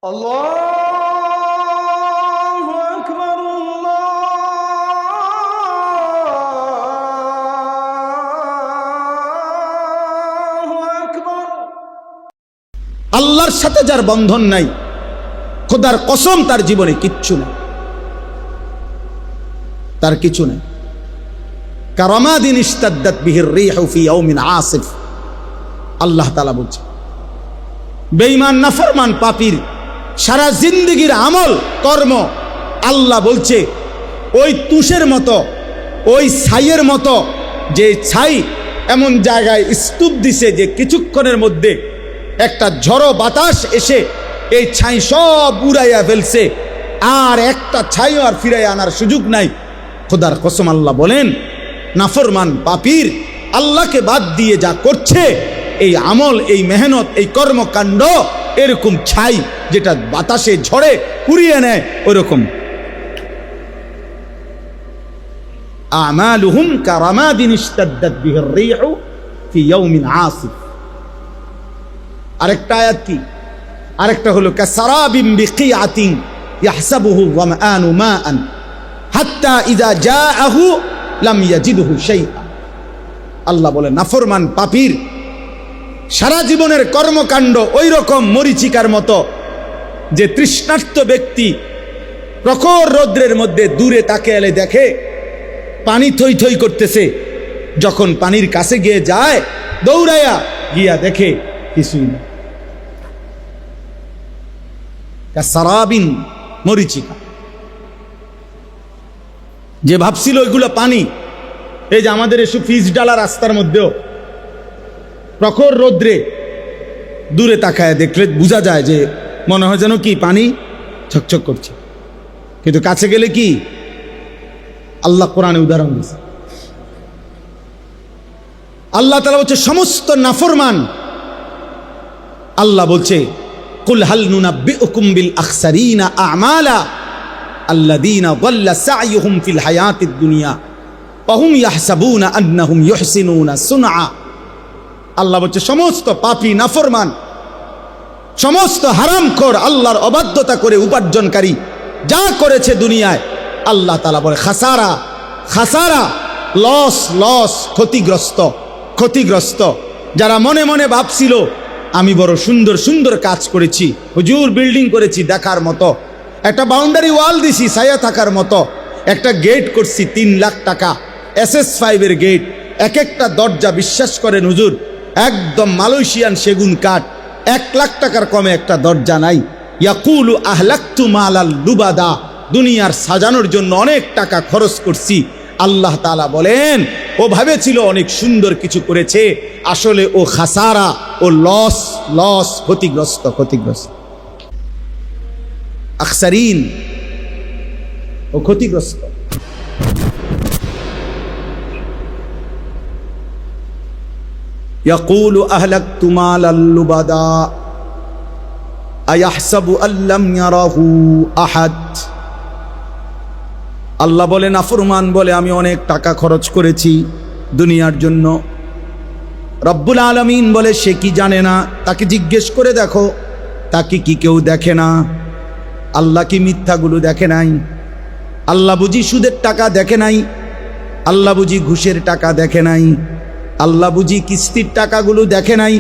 আল্লাহু আকবার, আল্লাহু আকবার। আল্লাহর সাথে যার বন্ধন নাই, খোদার কসম তার জীবনে কিচ্ছু নেই, তার কিছু নেই। কারামাদিন ইশতাদ্দাত বিহির রিহু ফি ইয়াউমিন আসিফ, আল্লাহ তাআলা বলছে বেঈমান নাফরমান পাপীর সারা জিন্দেগীর আমল কর্ম আল্লাহ বলছে ওই তুষের মতো, ওই ছাইয়ের মতো, যে ছাই এমন জায়গায় স্তূপ দিছে যে কিছুক্ষণের মধ্যে একটা ঝড়ো বাতাস এসে এই ছাই সব উড়াইয়া ফেলছে, আর একটা ছাইও আর ফিরাইয়া আনার সুযোগ নাই। খোদার কসম আল্লাহ বলেন নাফরমান পাপীর আল্লাহকে বাদ দিয়ে যা করছে, এই আমল, এই মেহনত, এই কর্মকাণ্ড এরকম ছাই যেটা বাতাসে ঝড়ে উড়িয়ে নেয় ওরকম। আমালুহুম কারামাদিন ইশতাদ্দাত বিহির রিহু ফি ইয়াউমিন আসিফ। আরেকটা আয়াত কি? আরেকটা হলো কাসারাবিম বিকিআতিন ইয়াহসাবুহু যামআনু মাআন হাত্তা ইযা জাআহু লাম ইয়াজিদহু শাইআ। আল্লাহ বলে নাফরমান পাপীর সারা জীবনের কর্মকাণ্ড ওই রকম মরিচিকার মতো, যে তৃষ্ণার্ত ব্যক্তি প্রখর রৌদ্রের মধ্যে দূরে তাকিয়ে এলে দেখে পানি থই থই করতেছে, যখন পানির কাছে গিয়ে যায় দৌড়াইয়া গিয়া দেখে কিছুই না। কাসারাবিন, মরিচিকা। যে ভাবছিল ওইগুলো পানি, এই যে আমাদের এসব ফিজ ডালা রাস্তার মধ্যেও প্রখর রৌদ্রে দূরে তাকায় দেখলে বোঝা যায় যে মনে হয় যেন কি পানি ছকছক করছে, কিন্তু কাছে গেলে কি? আল্লাহ কোরআনে উদাহরণ দিয়েছে। আল্লাহ তাআলা বলছে সমস্ত নাফরমান, আল্লাহ বলছে কুল হাল নুনাব্বিউকুম বিল আখসারিনা আমালা আল্লাযীনা যাল্লা সা'য়ুহুম ফিল হায়াতিদ দুনিয়া ওয়া হুম ইয়াহসাবুনা আন্নাহুম ইউহসিনুনা সুনআ। আল্লাহ বলছে সমস্ত পাপী নাফরমান, সমস্ত হারামখোর, আল্লাহর অবাধ্যতা করে উপার্জনকারী যা করেছে দুনিয়ায়, আল্লাহ তাআলা বলে খাসারা, খাসারা, লস, লস, ক্ষতিগ্রস্ত, ক্ষতিগ্রস্ত। যারা মনে মনে ভাবছিল আমি বড় সুন্দর সুন্দর কাজ করেছি, হুজুর বিল্ডিং করেছি দেখার মতো, একটা বাউন্ডারি ওয়াল দিছি ছায়া থাকার মতো, একটা গেট করছি 3 লাখ টাকা SS5 এর গেট, এক একটা দরজা বিশ্বাস করেন হুজুর একদম মালয়েশিয়ান সেগুন কাঠ, 1 লাখ টাকার কমে একটা দরজা নাই। ইয়াকুলু আহলাকতু মালাল লুবাদা, দুনিয়ার সাজানোর জন্য অনেক টাকা খরচ করছি। আল্লাহ তাআলা বলেন ও ভেবেছিল অনেক সুন্দর কিছু করেছে, আসলে ও খাসারা, ও লস, লস, ক্ষতিগ্রস্ত, ক্ষতিগ্রস্ত। আখসারিন, ও ক্ষতিগ্রস্ত। ইয়াকুলু আহলাকতু মালাল লুবাদা আয়াহসাবু আল্লাম ইয়ারাহু আহাদ। আল্লাহ বলে নাফরমান বলে আমি অনেক টাকা খরচ করেছি দুনিয়ার জন্য। রব্বুল আলামিন বলে সে কি জানে না? তাকে জিজ্ঞেস করে দেখো, তাকে কি কেউ দেখে না? আল্লাহ কি মিথ্যাগুলো দেখে নাই? আল্লাহ বুঝি সুদের টাকা দেখে নাই? আল্লাহ বুঝি ঘুষের টাকা দেখে নাই? আল্লাহ বুঝি কিস্তির টাকাগুলো দেখে নাই?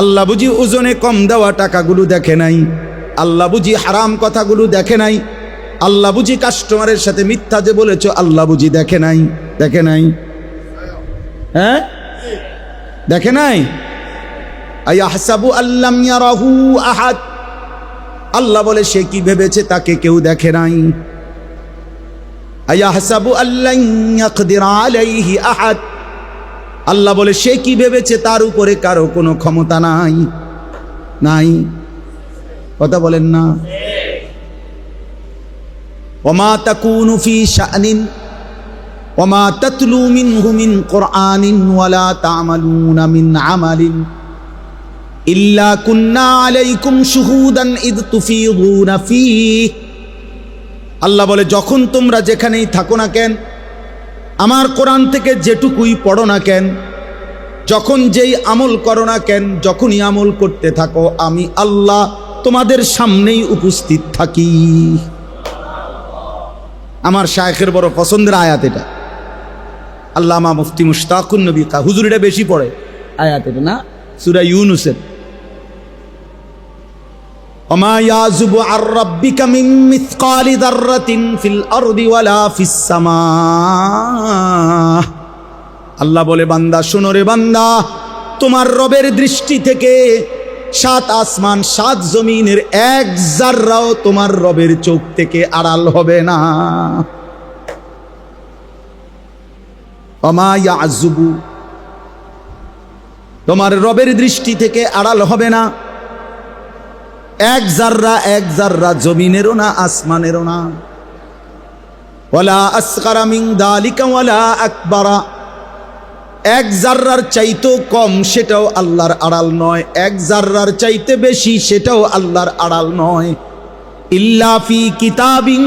আল্লাহ বুঝি ওজনে কম দেওয়া টাকাগুলো দেখে নাই? আল্লাহ বুঝি হারাম কথাগুলো দেখে নাই? আল্লাহ বুঝি কাস্টমারের সাথে মিথ্যা যে বলেছ আল্লাহ বুঝি দেখে নাই? দেখে নাই? হ্যাঁ, দেখে নাই? আয়াহসাবু আল্লাম ইয়ারাহু আহাদ। আল্লাহ বলে সে কি ভেবেছে তাকে কেউ দেখে নাই? আয়াহসাবু আল্লান ইয়াকদির আলাইহি আহাদ। আল্লাহ বলে সে কি ভেবেছে তার উপরে কারো কোনো ক্ষমতা নাই? নাই। কথা বলেন না? ওমা তাকুনু ফি শানিন ওমা তাতলু মিনহু মিন কুরআনিন ওয়ালা তা'মালুনা মিন আমালিন ইল্লা কুন্না আলাইকুম শুহুদান ইদ তুফিদুনা ফীহি। আল্লাহ বলে যখন তোমরা যেখানেই থাকো না কেন, আমার কোরআন থেকে যেটুকুই পড়ো না কেন, যখন যেই আমল করো না কেন, যখনই আমল করতে থাকো আমি আল্লাহ তোমাদের সামনেই উপস্থিত থাকি। আমার শায়েখের বড় পছন্দের আয়াত এটা, আল্লামা মুফতি মুশতাকুন নবী হুজুর এটা বেশি পড়ে আয়াত এটা না, সূরা ইউনূসের ওমা ইয়াযুবু আর রাব্বিকা মিন মিসকালি যাররাতিন ফিল আরদি ওয়ালা ফিস সামা। আল্লাহ বলে, বান্দা শোনো রে বান্দা, তোমার রবের দৃষ্টি থেকে 7 আসমান 7 জমিনের এক জাররাও তোমার রবের চোখ থেকে আড়াল হবে না। ওমা ইয়াযুবু, তোমার রবের দৃষ্টি থেকে আড়াল হবে না এক জাররা জমিনেরও না আসমানেরও না। ওয়ালা আসগারা মিন যালিকা ওয়ালা আকবারা, এক জাররার চাইতেও কম সেটাও আল্লাহর আড়াল নয়, এক জাররার চাইতে বেশি সেটাও আল্লাহর আড়াল নয়। ইল্লা ফি কিতাবিন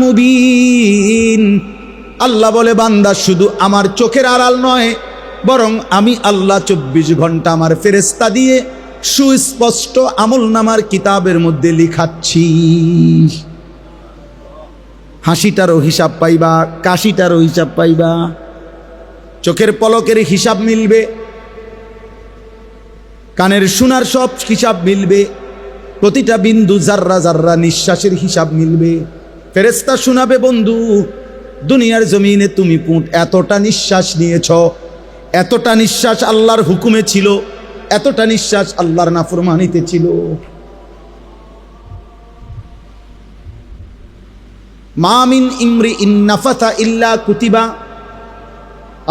মুবিন, আল্লাহ বলে বান্দা শুধু আমার চোখের আড়াল নয়, বরং আমি আল্লাহ 24 ঘন্টা আমার ফেরেশতা দিয়ে সুস্পষ্ট আমলনামার কিতাবের মধ্যে লিখাচ্ছি। হাসিটারও হিসাব পাইবা, কাশিটারও হিসাব পাইবা, চোখের পলকের হিসাব মিলবে, কানের শোনার সব হিসাব মিলবে, প্রতিটা বিন্দু জাররা জাররা নিঃশ্বাসের হিসাব মিলবে। ফেরেশতা শোনাবে, বন্ধু দুনিয়ার জমিনে তুমি এতটা নিঃশ্বাস নিয়েছ, এতটা নিঃশ্বাস আল্লাহর হুকুমে ছিল, এতটা নিঃশ্বাস আল্লাহর নাফরমানিতে ছিল। মা মিন ইমরিইন নাফাসা ইল্লা কুতিবা,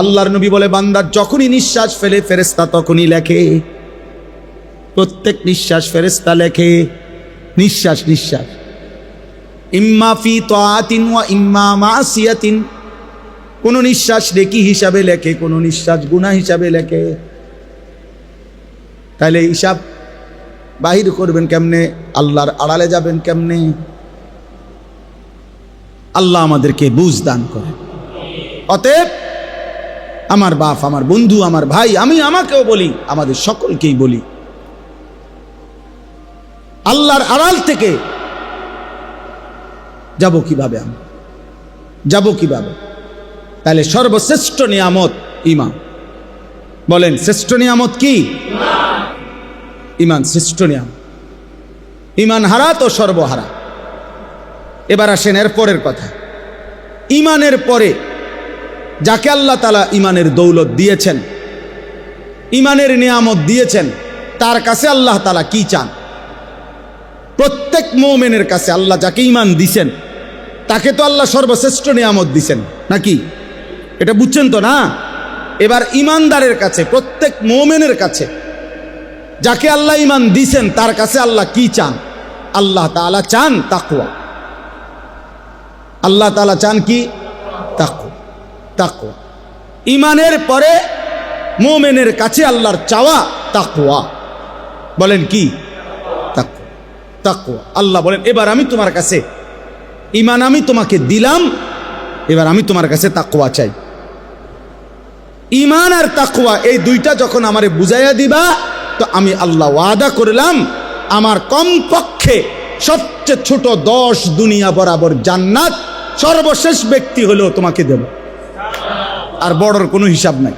আল্লাহর নবী বলে বান্দা যখনই নিঃশ্বাস ফেলে ফেরেশতা তখনই লেখে, প্রত্যেক নিঃশ্বাস ফেরেশতা লেখে। নিঃশ্বাস নিঃশ্বাস ইম্মা ফি তাআতিন ওয়া ইম্মা মাসিয়াতিন, কোন নিঃশ্বাস নেকি হিসাবে লেখে, কোন নিঃশ্বাস গুনাহ হিসাবে লেখে। তাহলে হিসাব বাহির করবেন কেমনে, আল্লাহর আড়ালে যাবেন কেমনে? আল্লাহ আমাদেরকে বুঝ দান করে। অতএব আমার বাপ, আমার বন্ধু, আমার ভাই, আমি আমাকেও বলি, আমাদের সকলকেই বলি, আল্লাহর আড়াল থেকে যাব কিভাবে, আমি যাব কিভাবে? তাহলে সর্বশ্রেষ্ঠ নিয়ামত ঈমান। বলেন শ্রেষ্ঠ নিয়ামত কি? ঈমান শ্রেষ্ঠ নিয়ামত। ঈমান হারা তো সর্বহারা। এবার আসেন এর পরের কথা। ঈমানের পরে যাকে আল্লাহ তাআলা ঈমানের দৌলত দিয়েছেন, ঈমানের নিয়ামত দিয়েছেন, তার কাছে আল্লাহ তাআলা কি চান? প্রত্যেক মুমিনের কাছে আল্লাহ যাকে ঈমান দিয়েছেন তাকে তো আল্লাহ সর্বশ্রেষ্ঠ নিয়ামত দিয়েছেন, নাকি? এটা বুঝছেন তো না? এবার ঈমানদারের কাছে, প্রত্যেক মুমিনের কাছে যাকে আল্লাহ ঈমান দিয়েছেন তার কাছে আল্লাহ কি চান? আল্লাহ তাআলা চান তাকওয়া। আল্লাহ তাআলা চান কি? তাকওয়া। তাকওয়া ঈমানের পরে মুমিনের কাছে আল্লাহর চাওয়া তাকওয়া। বলেন কি? তাকওয়া। তাকওয়া। আল্লাহ বলেন এবার আমি তোমার কাছে ঈমান আমি তোমাকে দিলাম, এবার আমি তোমার কাছে তাকওয়া চাই। ঈমান আর তাকওয়া এই দুইটা যখন আমারে বুঝাইয়া দিবা, তো আমি আল্লাহ ওয়াদা করলাম আমার কমপক্ষে সবচেয়ে ছোট 10 দুনিয়া বরাবর জান্নাত সর্বশেষ ব্যক্তি হলেও তোমাকে দেব। আর বড়র কোনো হিসাব নাই,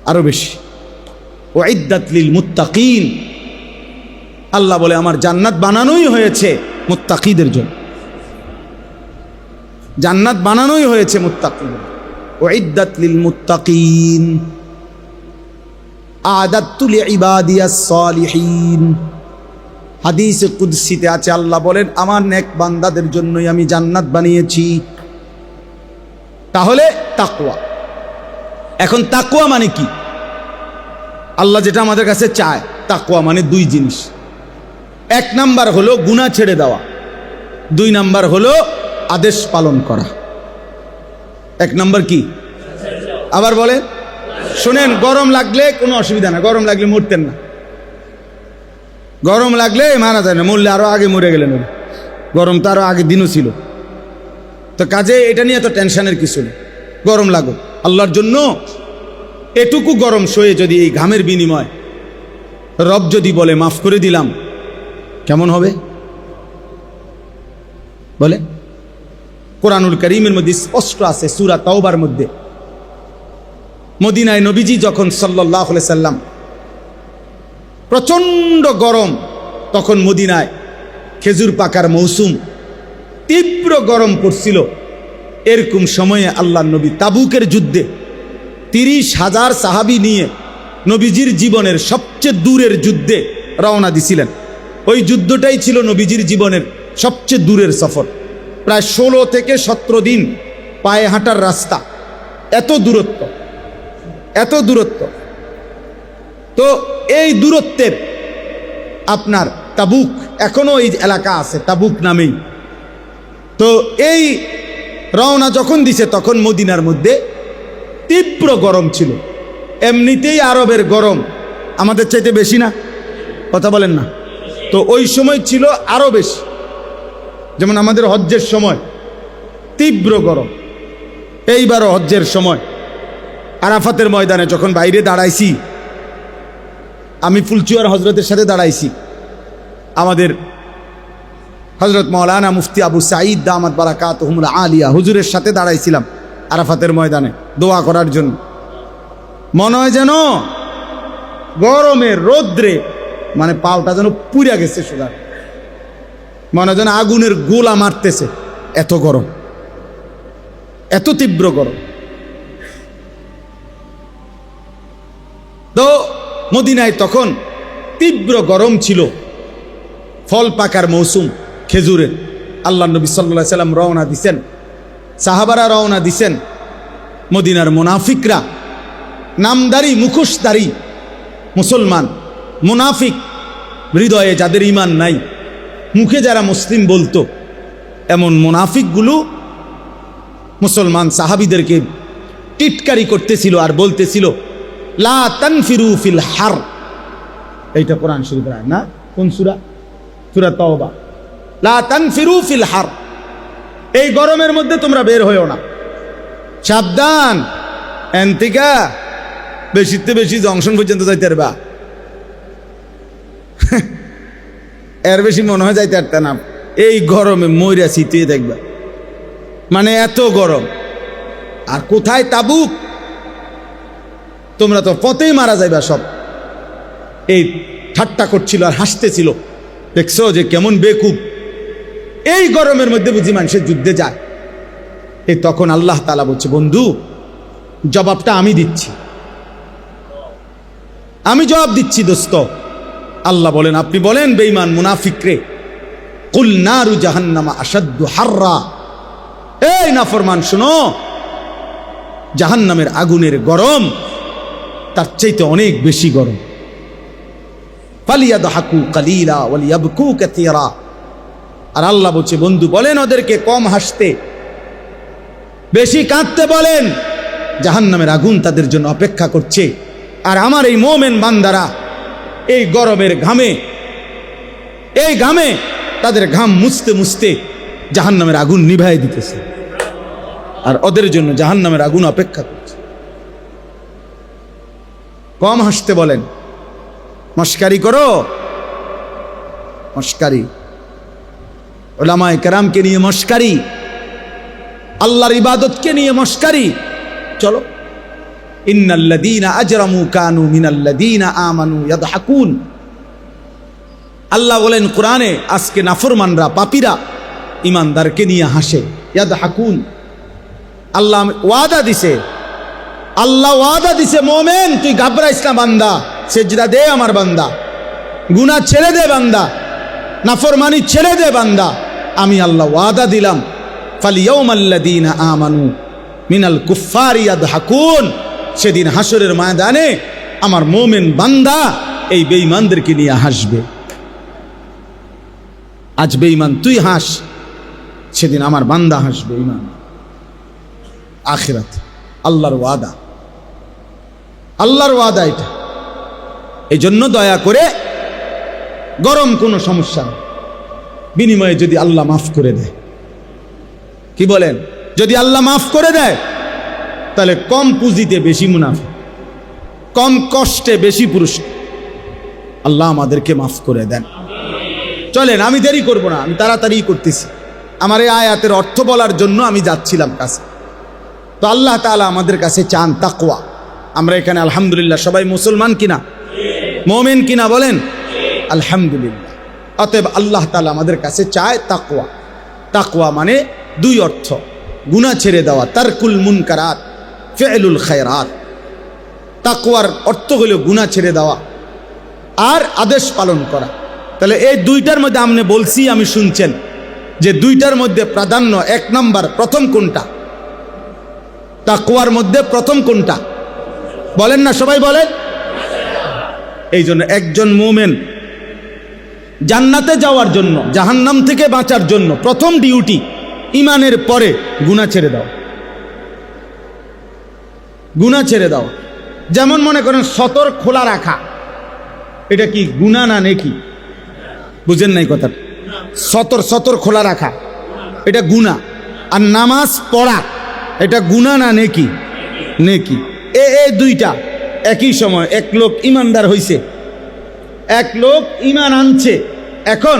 আরো বেশি। উইদ্দাত লিল মুত্তাকিন, আল্লাহ বলে আমার জান্নাত বানানোই হয়েছে মুত্তাকিদের জন্য। জান্নাত বানানোই হয়েছে মুত্তাকিদের। উইদ্দাত লিল মুত্তাকিন আ'দাতু লিইবাদিয়াস সালিহিন। হাদিসে কুদসিতে আছে, আল্লাহ বলেন আমার নেক বান্দাদের জন্যই আমি জান্নাত বানিয়েছি। তাহলে তাকওয়া। এখন তাকওয়া মানে কি? আল্লাহ যেটা আমাদের কাছে চায়, তাকওয়া মানে 2 জিনিস। 1 নাম্বার হলো গুনাহ ছেড়ে দেওয়া, 2 নাম্বার হলো আদেশ পালন করা। 1 নাম্বার কি? আবার বলেন, শুনেন, গরম লাগলে কোনো অসুবিধা না, গরম লাগলে মরতেন না। গরম লাগলে মারা যায় না, মরলে আরো আগে মরে গেলেন। গরম তো আরো আগে দিনও ছিল, তো কাজে এটা নিয়ে তো টেনশনের কিছু নেই। গরম লাগো আল্লাহর জন্য, এটুকু গরম সয়ে যদি এই ঘামের বিনিময় রব যদি বলে মাফ করে দিলাম, কেমন হবে বলে? কোরআনুল কারীমের মধ্যে স্পষ্ট আছে, সূরা তাওবার মধ্যে, মদিনায় নবীজি যখন সাল্লাল্লাহু আলাইহি সাল্লাম, প্রচণ্ড গরম তখন মদিনায়, খেজুর পাকার মৌসুম, তীব্র গরম পড়ছিল। এরকম সময়ে আল্লাহর নবী তাবুকের যুদ্ধে 30,000 সাহাবী নিয়ে নবীজির জীবনের সবচেয়ে দূরের যুদ্ধে রওনা দিছিলেন। ওই যুদ্ধটাই ছিল নবীজির জীবনের সবচেয়ে দূরের সফর। প্রায় 16 থেকে 17 দিন পায়ে হাঁটার রাস্তা, এত দূরত্ব, এত দূরত্ব। তো এই দূরত্বের আপনার তাবুক, এখনো এই এলাকা আছে তাবুক নামেই। তো এই রওনা যখন দিছে তখন মদিনার মধ্যে তীব্র গরম ছিল। এমনিতেই আরবের গরম আমাদের চাইতে বেশি না, কথা বলেন না? তো ওই সময় ছিল আরো বেশি। যেমন আমাদের হজ্জের সময় তীব্র গরম, এইবারও হজ্জের সময় আরাফাতের ময়দানে যখন বাইরে দাঁড়াইছি, আমি ফুলচুয়ার হজরতের সাথে দাঁড়াইছি, আমাদের হজরত মাওলানা মুফতি আবু সাঈদ দামাত বারাকাতুহুমুল আলিয়া হুজুরের সাথে দাঁড়াইছিলাম আরাফাতের ময়দানে দোয়া করার জন্য। মনে হয় যেন গরমের রৌদ্রে মানে পাওটা যেন পুড়ে গেছে, সোজা মনে হয় যেন আগুনের গোলা মারতেছে, এত গরম, এত তীব্র গরম। তো মদিনায় তখন তীব্র গরম ছিল, ফল পাকার মৌসুম খেজুরের। আল্লাহ নবী সাল্লাল্লাহু আলাইহি সাল্লাম রওনা দিছেন, সাহাবারা রওনা দিছেন। মদিনার মুনাফিকরা, নামদারি মুখোশধারী মুসলমান, মুনাফিক, হৃদয়ে যাদের ঈমান নাই, মুখে যারা মুসলিম বলতো, এমন মুনাফিকগুলো মুসলমান সাহাবীদেরকে টিটকারি করতেছিল আর বলতেছিল, লা তানফিরু ফিল হার। এইটা কোরআন শরীফের আয়াত না? কোন সূরা? সূরা তাওবা। লা তানফিরু ফিল হার, এই গরমের মধ্যে তোমরা বের হইও না, সাবধান, এনতিকা বেশিতে বেশি জংশন পর্যন্ত যাইতে পারবা, এর বেশি মনে হয় যাইতে পারত না। এই গরমে মইরা শীতে দেখবা, মানে এত গরম। আর কোথায় তাবুক, তোমরা তো পথেই মারা যাইবা সব। এই ঠাট্টা করছিল আর হাসতেছিল, দেখছো যে কেমন বেকুব, এই গরমের মধ্যে বুঝি মানুষের যুদ্ধে যায়। এই তখন আল্লাহ তাআলা বলছে, বন্ধু জবাবটা আমি দিচ্ছি, আমি জবাব দিচ্ছি দোস্ত। আল্লাহ বলেন, আপনি বলেন বেঈমান মুনাফিকরে, কুল নারু জাহান্নামা আশাদ্দু হাররা, এই নাফরমান শোনো, জাহান্নামের আগুনের গরম তার চাইতে অনেক বেশি গরম। ফালিয়াদহাকু কালিলা ওয়ালিয়াবকু কাসীরা। আর আল্লাহ বলছে, বন্ধু বলেন ওদেরকে কম হাসতে, বেশি কাঁদতে বলেন, জাহান্নামের আগুন তাদের জন্য অপেক্ষা করছে। আর আমার এই মুমিন বান্দারা এই গরমের ঘামে, এই ঘামে তাদের ঘাম মুছতে মুছতে জাহান্নামের আগুন নিভাই দিতেছে, আর ওদের জন্য জাহান্নামের আগুন অপেক্ষা করছে। কম হাসতে বলেন, মস্কারি করো, মস্কারি, উলামায়ে কেরামকে নিয়ে মস্কারি, আল্লাহর ইবাদতকে নিয়ে মস্কারি। চলো, ইন্নাল্লাযীনা আজরামু কানু মিনাল্লাযীনা আমানু ইয়াদহাকুন। আল্লাহ বলেন কোরআনে, আজকে নাফরমানরা, পাপীরা ঈমানদারকে নিয়ে হাসে, ইয়াদহাকুন। আল্লাহ ওয়াদা দিছে, আল্লাহ ওয়াদা দিছে, মুমিন তুই ঘাবড়াইস না বান্দা, সেজদা দে আমার বান্দা, গুনাহ ছেড়ে দে বান্দা, নাফরমানি ছেড়ে দে বান্দা, আমি আল্লাহ ওয়াদা দিলাম, ফালিয়াউমাল্লাযীনা আমানু মিনাল কুফফারি ইয়াদহাকুন। সেদিন হাসরের ময়দানে আমার মুমিন বান্দা এই বেঈমানদেরকে নিয়ে হাসবে। আজ বেঈমান তুই হাস, সেদিন আমার বান্দা হাসবে। ঈমান, আখিরাত, আল্লাহর ওয়াদা, আল্লাহর ওয়াদা এটা। এই জন্য দয়া করে, গরম কোনো সমস্যা না, বিনিময়ে যদি আল্লাহ মাফ করে দেয়, কি বলেন, যদি আল্লাহ মাফ করে দেয় তাহলে কম পুঁজিতে বেশি মুনাফা, কম কষ্টে বেশি পুরস্কার। আল্লাহ আমাদেরকে মাফ করে দেন। চলেন, আমি দেরি করব না, আমি তাড়াতাড়ি করতেছি। আমার এই আয়াতের অর্থ বলার জন্য আমি যাচ্ছিলাম কাছে। তো আল্লাহ তাআলা আমাদের কাছে চান তাকওয়া। আমরা এখানে আলহামদুলিল্লাহ সবাই মুসলমান কিনা, মুমিন কিনা বলেন? আলহামদুলিল্লাহ। অতএব আল্লাহ তাআলা আমাদের কাছে চায় তাকওয়া। তাকওয়া মানে দুই অর্থ, গুনাহ ছেড়ে দেওয়া, তারকুল মুনকারাত, ফি'লুল খায়রাত। তাকওয়ার অর্থ হলো গুনাহ ছেড়ে দেওয়া আর আদেশ পালন করা। তাহলে এই দুইটার মধ্যে আপনি বলছি, আমি শুনছেন যে দুইটার মধ্যে প্রাধান্য, এক নাম্বার প্রথম কোনটা? তাকওয়ার মধ্যে প্রথম কোনটা বলেন না, সবাই বলেন। এই জন্য একজন মুমিন জান্নাতে যাওয়ার জন্য, জাহান্নাম থেকে বাঁচার জন্য প্রথম ডিউটি ঈমানের পরে গুনাহ ছেড়ে দাও। গুনাহ ছেড়ে দাও। যেমন মনে করেন সতর খোলা রাখা, এটা কি গুনাহ না নেকি? বুঝেন নাই কথাটা? সতর খোলা রাখা এটা গুনাহ, আর নামাজ পড়া এটা গুনাহ না নেকি? নেকি। এই দুইটা একই সময়। এক লোক ইমানদার হইছে, এক লোক ঈমান আনছে, এখন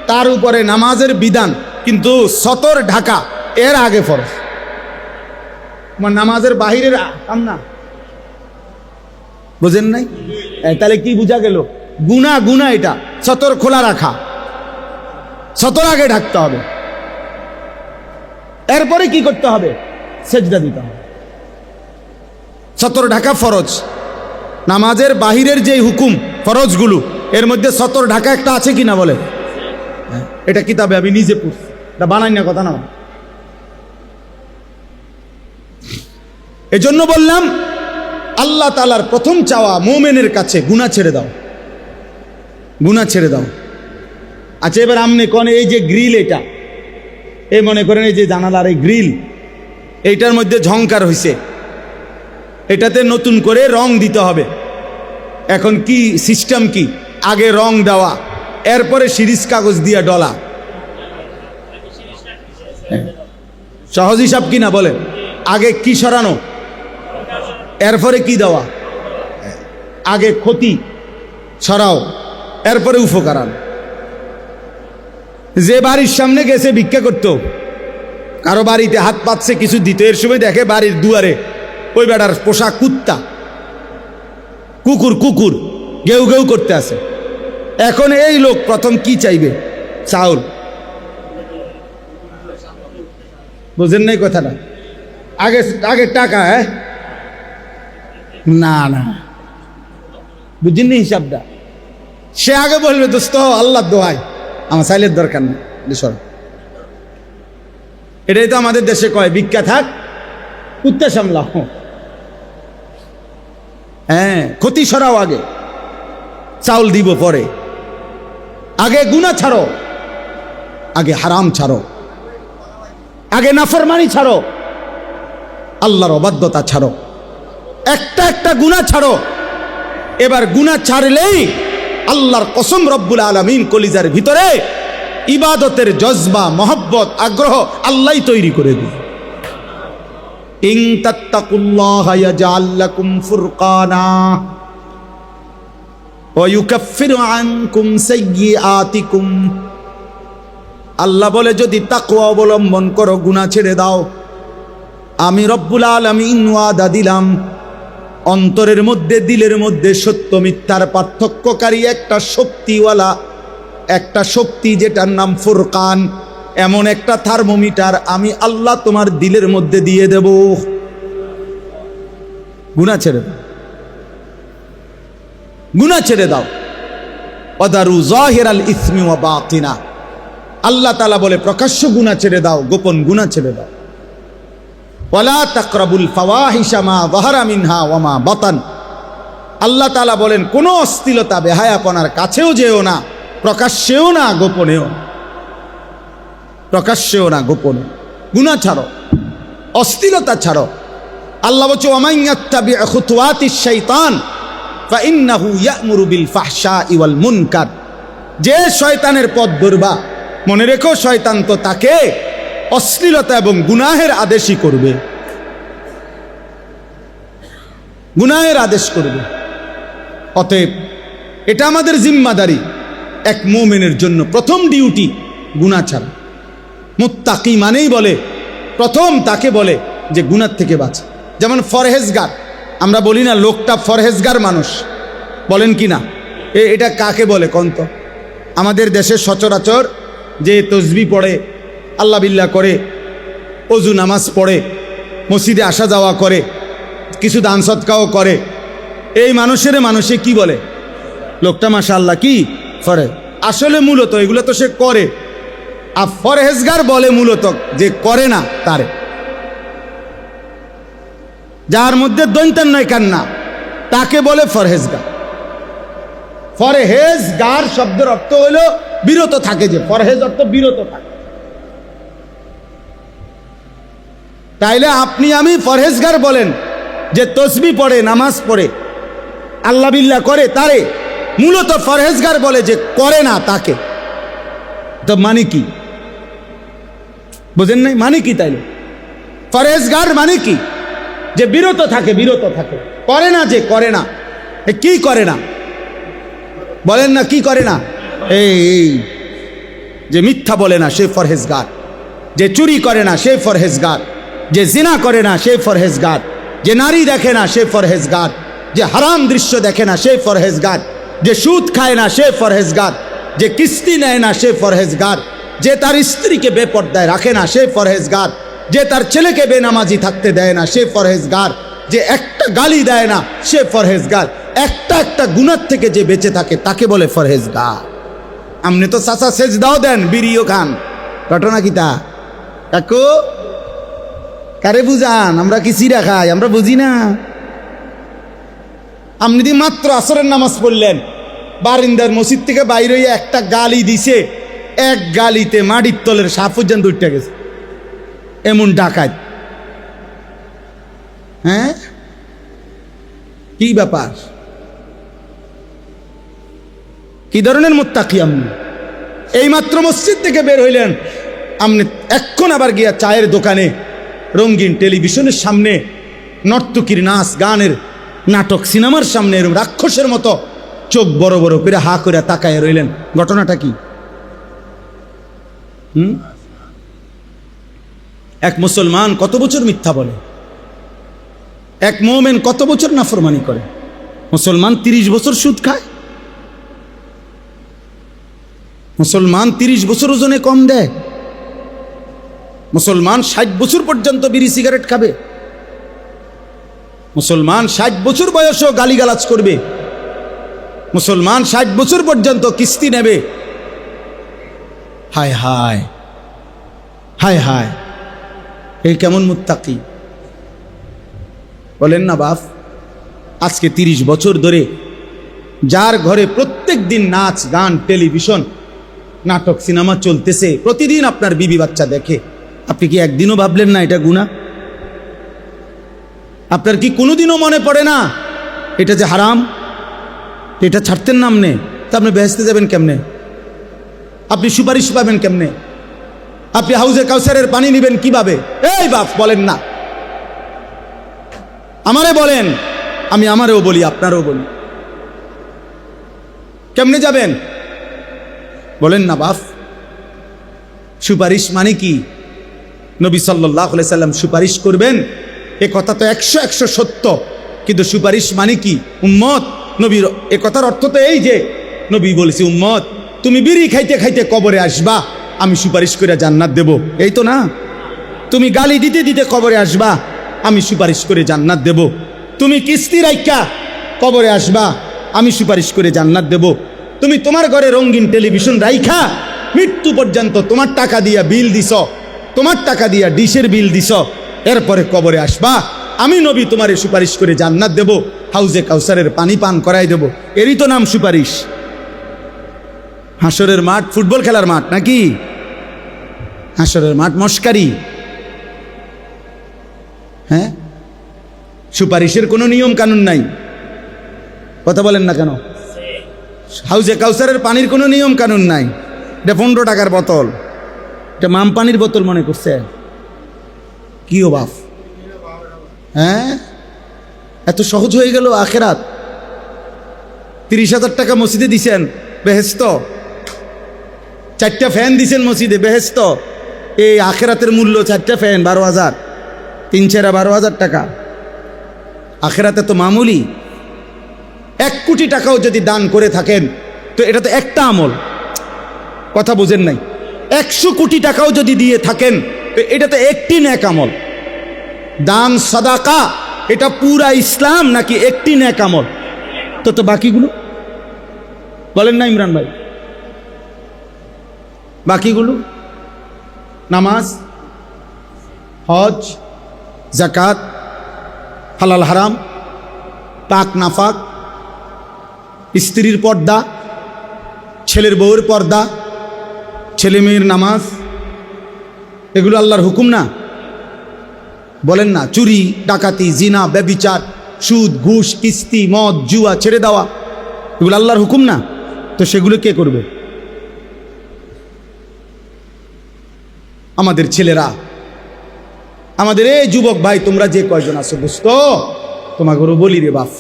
তার উপরে নামাজের বিধান, কিন্তু সতর ঢাকা এর আগে ফরজ। তোমার নামাজের বাহিরের কাম না, বুঝেন নাই? তাহলে কি বুঝা গেল? গুনাহ গুনাহ, এটা সতর খোলা রাখা, সতর আগে ঢাকতে হবে, এরপরে কি করতে হবে? সেজদা দিতে হবে। সতর ঢাকা ফরজ। নামাজের বাহিরের যে হুকুম ফরজগুলো, এর মধ্যে সতর ঢাকা একটা আছে কিনা বলে? এটা কিতাবে আমি নিজে পড়ছি, এটা বানাই না কথা না। এজন্য বললাম আল্লাহ তাআলার প্রথম চাওয়া মুমিনের কাছে গুনাহ ছেড়ে দাও, গুনাহ ছেড়ে দাও। আচ্ছা, এবার আমনে কোন এই যে গ্রিল, এটা এই মনে করেন এই যে জানালার এই গ্রিল, এইটার মধ্যে ঝংকার হইছে, এটাতে নতুন করে রং দিতে হবে। এখন কি সিস্টেম কি? আগে রং দেওয়া, এরপরে সিরিজ কাগজ দিয়া ডলা। সহজ হিসাব কিনা বলেন? আগে কি সরানো, এরপরে কি দেওয়া? আগে ক্ষতি সরাও, এরপরে উপকার আনো। যে বাড়ির সামনে গেছে ভিক্ষা করত, কারো বাড়িতে হাত পাতছে কিছু দিতে, এর সময় দেখে বাড়ির দুয়ারে ওই বেটার পোষা কুত্তা, কুকুর গেউ গেউ করতে আছে। এখন এই লোক প্রথম কি চাইবে? চাউল। বুঝেন নাই কথাটা? আগে আগে টাকা। না না, বুঝিনি হিসাবটা। সে আগে বলবে দোস্ত আল্লাহ দোহাই, আমার চাইলের দরকার নেই। এটাই তো আমাদের দেশে কয়, ভিক্ষা থাক কুত্তা সামলাও। হ্যাঁ, ক্ষতি সরাও আগে, চাউল দিব পরে। আগে গুনাহ ছাড়ো, আগে হারাম ছাড়ো, আগে নাফরমানি ছাড়ো, আল্লাহর অবাধ্যতা ছাড়ো, একটা একটা গুনাহ ছাড়ো। এবার গুনাহ ছাড়লেই আল্লাহর কসম রব্বুল আলামিন কলিজার ভিতরে ইবাদতের জজবা, মহব্বত, আগ্রহ আল্লাহই তৈরি করে দিবে। ইন তাত্তাকুল্লাহা ইয়াজআল লাকুম ফুরকানা ওয়া ইউকাফিরু আনকুম সাইয়্যাতিকুম। আল্লাহ বলে যদি তাকওয়া অবলম্বন করো, গুনাহ ছেড়ে দাও, আমি রব্বুল আলামিন ওয়াদা দিলাম অন্তরের মধ্যে, দিলের মধ্যে সত্য মিথ্যার পার্থক্যকারী একটা শক্তিওয়ালা, একটা শক্তি যেটার নাম ফুরকান, এমন একটা থার্মোমিটার আমি আল্লাহ তোমার দিলের মধ্যে দিয়ে দেব। গুনাহ ছেড়ে দাও, গুনাহ ছেড়ে দাও। ওয়াদারু যাহিরাল ইসমি ওয়া বাতিনা। আল্লাহ তাআলা বলে প্রকাশ্য গুনাহ ছেড়ে দাও, গোপন গুনাহ ছেড়ে দাও। ওয়ালা তাকরাবুল ফাওয়াহিশা মা যাহারা মিনহা ওয়া মা বাতান। আল্লাহ তাআলা বলেন কোন অশ্লীলতা, বেহায়াপনার কাছেও যেও না, প্রকাশ্যেও না, গোপনেও। প্রকাশ্যেও না, গোপনে। গুনাহ ছাড়ো, অশ্লীলতা ছাড়ো। আল্লাহ বলছে ওয়ামান ইয়াত্তাবি খুতুওয়াতিশ শাইতান ফাইন্নাহু ইয়া'মুরু বিল ফাহশাই ওয়াল মুনকার। যে শয়তানের পথ ধরবা, মনে রেখো শয়তান তো তাকে অশ্লীলতা এবং গুনাহের আদেশই করবে, গুনাহের আদেশ করবে। অতএব এটা আমাদের জিম্মাদারি এক মুমিনের জন্য প্রথম ডিউটি গুনাহ ছাড়া। মুত্তাকি মানেই বলে প্রথম তাকে বলে যে গুনাহ থেকে বাঁচা। যেমন ফরহেজগার, আমরা বলি না লোকটা ফরহেজগার মানুষ, বলেন কি না? এটা কাকে বলে কন্ত? আমাদের দেশে সচরাচর যে তসবি পড়ে, আল্লাহ বিল্লাহ করে, অজু নামাজ পড়ে, মসজিদে আসা যাওয়া করে, কিছু দান সৎকাও করে, এই মানুষে কি বলে? লোকটা মাশাআল্লাহ কি ফরে। আসলে মূলত এগুলো তো সে করে, আর ফরহেজগার বলে মূলত যে করে না তারে, যার মধ্যে দৈন্তান নয় কান্না, তাকে বলে ফরহেজগার। ফরহেজগার শব্দের অর্থ হলো বিরত থাকে, যে ফরহেজ অর্থ বিরত থাকে। তাইলে আপনি আমি ফরহেজগার বলেন যে তসবি পড়ে, নামাজ পড়ে, আল্লাহ বিল্লাহ করে, তারে মূলত ফরহেজগার বলে যে করে না তাকে। তো মানে কি বুঝেন নাই? মানে কি তাইলে ফরহেজগার মানে কি? যে বিরত থাকে, বিরত থাকে, করে না, যে করে না। কি করে না বলেন না? কি করে না? এই যে মিথ্যা বলে না সে ফরহেজগার, যে চুরি করে না সে ফরহেজগার, যে জিনা করে না সে ফরহেজগার, যে নারী দেখে না সে ফরহেজগার, যে হারাম দৃশ্য দেখে না সে ফরহেজগার, যে সুদ খায় না সে ফরহেজগার, যে কিস্তি নেয় না সে ফরহেজগার, যে তার স্ত্রীকে বেপর্দায় রাখে না সে ফরহেজগার, যে তার ছেলেকে বেনামাজি থাকতে দেয় না সে ফরহেজগার, যে একটা গালি দেয় না সে ফরহেজগার, একটা গুনাহ থেকে যে বেঁচে থাকে তাকে বলে ফরহেজগার। আপনি তো চাচা সেজদাও দেন, বিড়িও খান, ঘটনা কি তা? কাকু কারে বুঝান? আমরা কি চিরা খাই? আমরা বুঝি না। আপনি দি মাত্র আসরের নামাজ পড়লেন, বারিন্দার মসজিদ থেকে বাইরে হইয়া একটা গালি দিছে, এক গালিতে মাটির তলের সাপ পর্যন্ত উঠে গেছে, এমন ডাকাত। হ্যাঁ, কি ব্যাপার? কি ধরনের মুত্তাকি আপনি? এই মাত্র মসজিদ থেকে বের হইলেন, আপনি এখন আবার গিয়া চায়ের দোকানে, রঙিন টেলিভিশনের সামনে, নর্তকীর নাচ গানের নাটক সিনেমার সামনে এরকম রাক্ষসের মতো চোখ বড় বড় করে হা করে তাকায় রইলেন। ঘটনাটা কি? এক মুসলমান কত বছর মিথ্যা বলে, এক মুমিন কত বছর নাফরমানি করে। মুসলমান 30 বছর সুদ খায়, মুসলমান 30 বছর ওজনে কম দেয়, মুসলমান 60 বছর পর্যন্ত বিড়ি সিগারেট খাবে, মুসলমান 60 বছর বয়সেও গালিগালাজ করবে, মুসলমান 60 বছর পর্যন্ত কিস্তি নেবে। হায় হায় হায় হায়, এই কেমন মুত্তাকি বলেন না বাপ? আজকে 30 বছর ধরে যার ঘরে প্রত্যেক দিন নাচ গান টেলিভিশন নাটক সিনেমা চলতেছে, প্রতিদিন আপনার বিবি বাচ্চা দেখে, আপনি কি একদিনও ভাবলেন না এটা গুনাহ? আপনার কি কোনোদিনও মনে পড়ে না এটা যে হারাম? এটা ছাড়তেন না আপনি, তা আপনি বেহেশতে যাবেন কেমনে? আপনি সুপারিশ পাবেন কেমনে? আপনি হাউজে কাউসারের পানি নেবেন কিভাবে? এই বাপ বলেন না, আমারে বলেন, আমি আমারও বলি আপনারও বলি, কেমনে যাবেন বলেন না বাপ? সুপারিশ মানে কি? নবী সাল্লাল্লাহু আলাইহি সাল্লাম সুপারিশ করবেন, এ কথা তো 100 সত্য, কিন্তু সুপারিশ মানে কি? উম্মত, নবীর এ কথার অর্থ তো এই যে নবী বলেছে, উম্মত তুমি বিড়ি খাইতে খাইতে কবরে আসবা, আমি সুপারিশ করে জান্নাত দেব, এই তো না? তুমি গালি দিতে দিতে কবরে আসবা, আমি সুপারিশ করে জান্নাত দেব। তুমি কিস্তি রাইখা কবরে আসবা, আমি সুপারিশ করে জান্নাত দেব। তুমি তোমার ঘরে রঙিন টেলিভিশন রাইখা মৃত্যু পর্যন্ত তোমার টাকা দিয়া বিল দিছ, তোমার টাকা দিয়া ডিশের বিল দিছ, এরপরে কবরে আসবা, আমি নবী তোমারে সুপারিশ করে জান্নাত দেব, হাউজে কাউসারের পানি পান করাই দেব। এরই তো নাম সুপারিশ। হাসরের মাঠ ফুটবল খেলার মাঠ নাকি? হাসরের মাঠ মস্কারি। হ্যাঁ, সুপারিশের কোনো নিয়ম কানুন নাই, কথা বলেন না কেন? হাউজে কাউসারের পানির কোনো নিয়ম কানুন নাই, এটা 15 টাকার বোতল, এটা মাম পানির বোতল মনে করছে। কি ও বাপ, হ্যাঁ, এত সহজ হয়ে গেল আখেরাত। 30,000 টাকা মসজিদে দিছেন, বেহেশত 4টা ফ্যান দিছেন মসজিদে বেহেশত, এই আখেরাতের মূল্য 4টা ফ্যান 12,000, 3-4 12,000 টাকা। আখেরাতে তো মামুলি। 1 কোটি টাকাও যদি দান করে থাকেন তো এটা তো একটা আমল, কথা বুঝেন নাই। 100 কোটি টাকাও যদি দিয়ে থাকেন তো এটা তো একটি নেক আমল। দান সাদাকা এটা পুরা ইসলাম নাকি একটি নেক আমল? তো বাকিগুলো বলেন না ইমরান ভাই, বাকিগুলো নামাজ, হজ, যাকাত, হালাল হারাম, পাক নাফাক, স্ত্রীর পর্দা, ছেলের বউয়ের পর্দা, ছেলে মেয়ের নামাজ, এগুলো আল্লাহর হুকুম না? বলেন না, চুরি ডাকাতি জিনা ব্যভিচার সুদ ঘুষ কিস্তি মদ জুয়া ছেড়ে দেওয়া, এগুলো আল্লাহর হুকুম না? তো সেগুলো কে করবে? আমাদের ছেলেরা, আমাদের এই যুবক ভাই, তোমরা যে কয়জন আছো দোস্ত, তোমাকে বলি রে বাপ,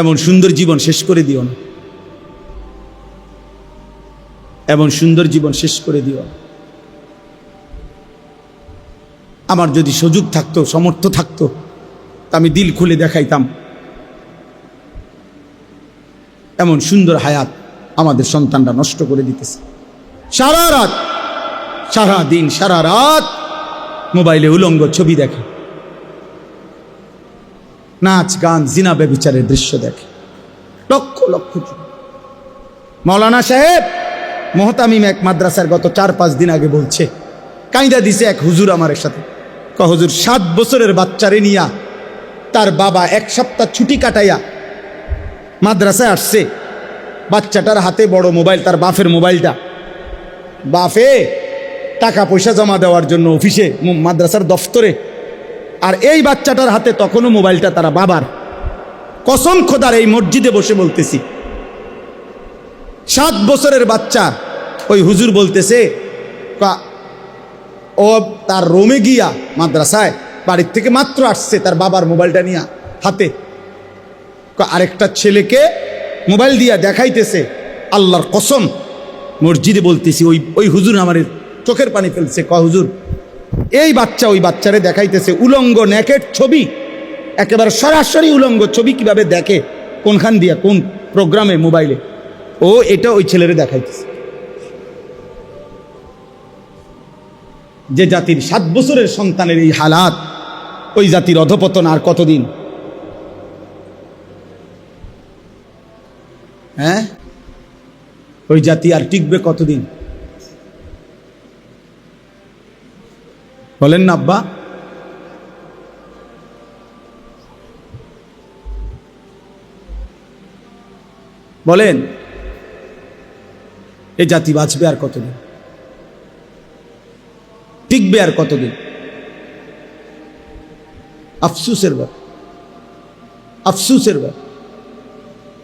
এমন সুন্দর জীবন শেষ করে দিও না, এমন সুন্দর জীবন শেষ করে দিও না। আমার যদি সুযোগ থাকতো, সামর্থ্য থাকতো, তা আমি দিল খুলে দেখাইতাম এমন সুন্দর হায়াত আমাদের সন্তানরা নষ্ট করে দিতেছে। সারা রাত, সারা দিন, সারা রাত মোবাইলে উলঙ্গ ছবি দেখে, নাচ গান জিনা ব্যভিচারের দৃশ্য দেখে, লক্ষ লক্ষ। মৌলানা সাহেব মোহতামিম এক মাদ্রাসার গত 4-5 দিন আগে বলছে, কাইদা দিছে এক হুজুর আমার সাথে, হুজুর 7 বছরের বাচ্চারে নিয়া তার বাবা 1 সপ্তাহ ছুটি কাটাইয়া মাদ্রাসায় আসছে, বাচ্চাটার হাতে বড় মোবাইল, তার বাপের মোবাইলটা, বাপে টাকা পয়সা জমা দেওয়ার জন্য অফিসে মাদ্রাসার দফতরে, আর এই বাচ্চাটার হাতে তখনও মোবাইলটা তারা বাবার। কসম খোদার এই মসজিদে বসে বলতেছি, 7 বছরের বাচ্চা। ওই হুজুর বলতেছে ও তার রুমে গিয়া মাদ্রাসায় বাড়ির থেকে মাত্র আসছে, তার বাবার মোবাইলটা নিয়ে হাতে, আরেকটা ছেলেকে মোবাইল দিয়া দেখাইতেছে। আল্লাহর কসম মসজিদে বলতেছি, ওই হুজুর আমার চোখের পানি ফেলছে। হুজুর এই বাচ্চা ওই বাচ্চারে দেখাইতেছে উলঙ্গ নেকেট ছবি, একেবারে সরাসরি উলঙ্গ ছবি কিভাবে দেখে, কোনখান দিয়া কোন প্রোগ্রামে মোবাইলে, ও এটা ওই ছেলেরে দেখাইতেছে। যে জাতির 7 বছরের সন্তানের এই হালাত, ওই জাতির অধপতন আর কতদিন? হ্যাঁ, ওই জাতি আর টিকবে কতদিন? বলেন না আব্বা? বলেন, এই জাতি বাঁচবে আর কতদিন? টিকবে আর কতদিন? আফসুসের ব্যাপার, আফসুসের ব্যাপার।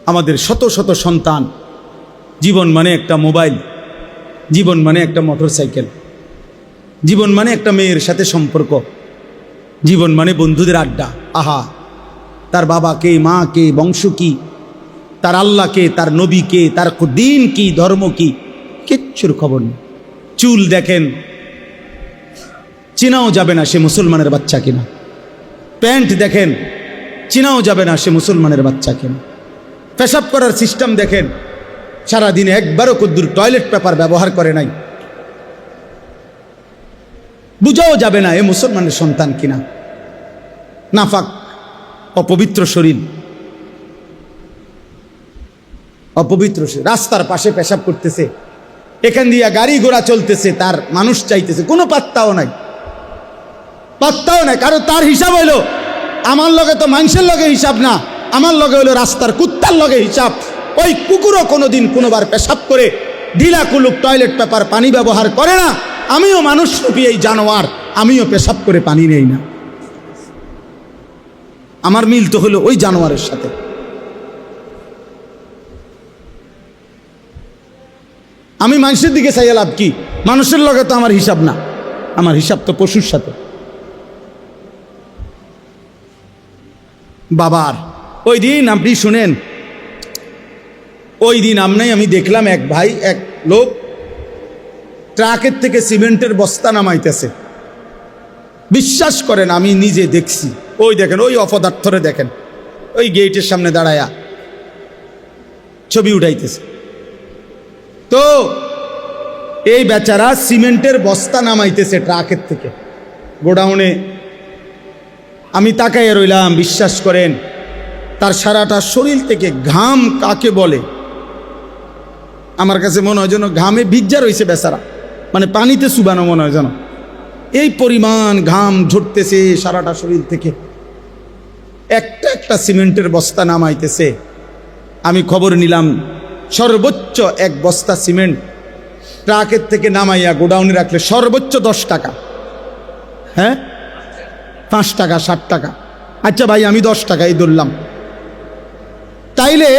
আমাদের শত শত সন্তান, জীবন মানে একটা মোবাইল, জীবন মানে একটা মোটরসাইকেল, জীবন মানে একটা মেয়ের সাথে সম্পর্ক, জীবন মানে বন্ধুদের আড্ডা। আহা, তার বাবা কে, মা কে, বংশ কি, তার আল্লাহ কে, তার নবী কে, তার দিন কি, ধর্ম কি, কিচ্ছুর খবর নেই। চুল দেখেন, চেনাও যাবে না সে মুসলমানের বাচ্চা কিনা। প্যান্ট দেখেন, চেনাও যাবে না সে মুসলমানের বাচ্চা কিনা। পেশাব করার সিস্টেম দেখেন, সারাদিনে একবারও কদ্দুর টয়লেট পেপার ব্যবহার করে নাই, বুঝাও যাবে না এ মুসলমানের সন্তান কিনা। নাফাক, অপবিত্র শরীর, অপবিত্র শরীর, রাস্তার পাশে পেশাব করতেছে, এখান দিয়ে গাড়ি ঘোড়া চলতেছে, তার মানুষ চাইতেছে, কোনো পাত্তাও নাই, পাত্তাও নাই। কারণ তার হিসাব হইল, আমার লগে তো মানুষের লগে হিসাব না, আমার লগে হইলো রাস্তার কুত্তার লগে হিসাব। ওই কুকুরও কোনোদিন কোনোবার পেশাব করে ঢিলা কুলুক টয়লেট পেপার পানি ব্যবহার করে না। আমিও মানুষ রূপী এই জানোয়ার, আমিও পেশাব করে পানি নেই না। আমার মিল তো হলো ওই জানোয়ারের সাথে। আমি মানুষের দিকে চাইয়া লাভ কি? মানুষের লগে তো আমার হিসাব না, আমার হিসাব তো পশুর সাথে। বাবার ওই দিন আপনি শুনেন, ওই দিন আমি দেখলাম এক ভাই, এক লোক ট্রাকের থেকে সিমেন্টের বস্তা নামাইতেছে। বিশ্বাস করেন আমি নিজে দেখছি। ওই দেখেন, ওই অপদার্থরে দেখেন, ওই গেটের সামনে দাঁড়ায়া ছবি উঠাইতেছে। তো এই বেচারা সিমেন্টের বস্তা নামাইতেছে ট্রাকের থেকে গোডাউনে। আমি তাকাইয়া রইলাম। বিশ্বাস করেন তার সারাটা শরীর থেকে ঘাম কাকে বলে আমার কাছে মনে হয় যেন ঘামে ভিজা রয়েছে বেচারা, মানে পানিতে চুবানো মনে হয় যেন। এই পরিমাণ ঘাম ঝরতেছে সারাটা শরীর থেকে, একটা একটা সিমেন্টের বস্তা নামাইতেছে। আমি খবর নিলাম সর্বোচ্চ এক বস্তা সিমেন্ট ট্রাকের থেকে নামাইয়া গোডাউনে রাখলে সর্বোচ্চ 10 টাকা, হ্যাঁ 5 টাকা 7 টাকা। আচ্ছা ভাই আমি 10 টাকাই ধরলাম। তাইলে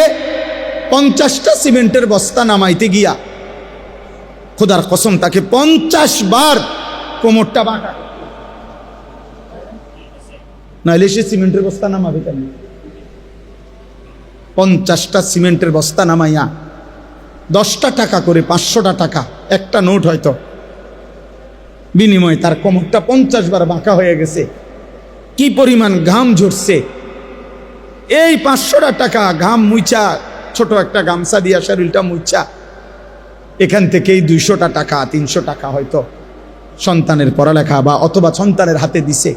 50টা সিমেন্টের বস্তা নামাইতে গিয়া খোদার কসম তাকে 50 বার কোমরটা বাঁকা, নাইলে সে সিমেন্টের বস্তা নামাবে কেন? 50টা সিমেন্টের বস্তা নামাইয়া 10টা টাকা করে 500টা টাকা একটা নোট হয়তো বিনিময়ে তার কোমরটা 50 বার বাঁকা হয়ে গেছে। কি পরিমাণ ঘাম ঝরছে! এই 500টা টাকা ঘাম মুইচা, ছোট একটা গামছা দিয়া শরীরটা মুইচা, এখান থেকেই 200টা টাকা 300 টাকা হয়তো সন্তানের পড়ালেখা বা অথবা সন্তানের হাতে দিছে।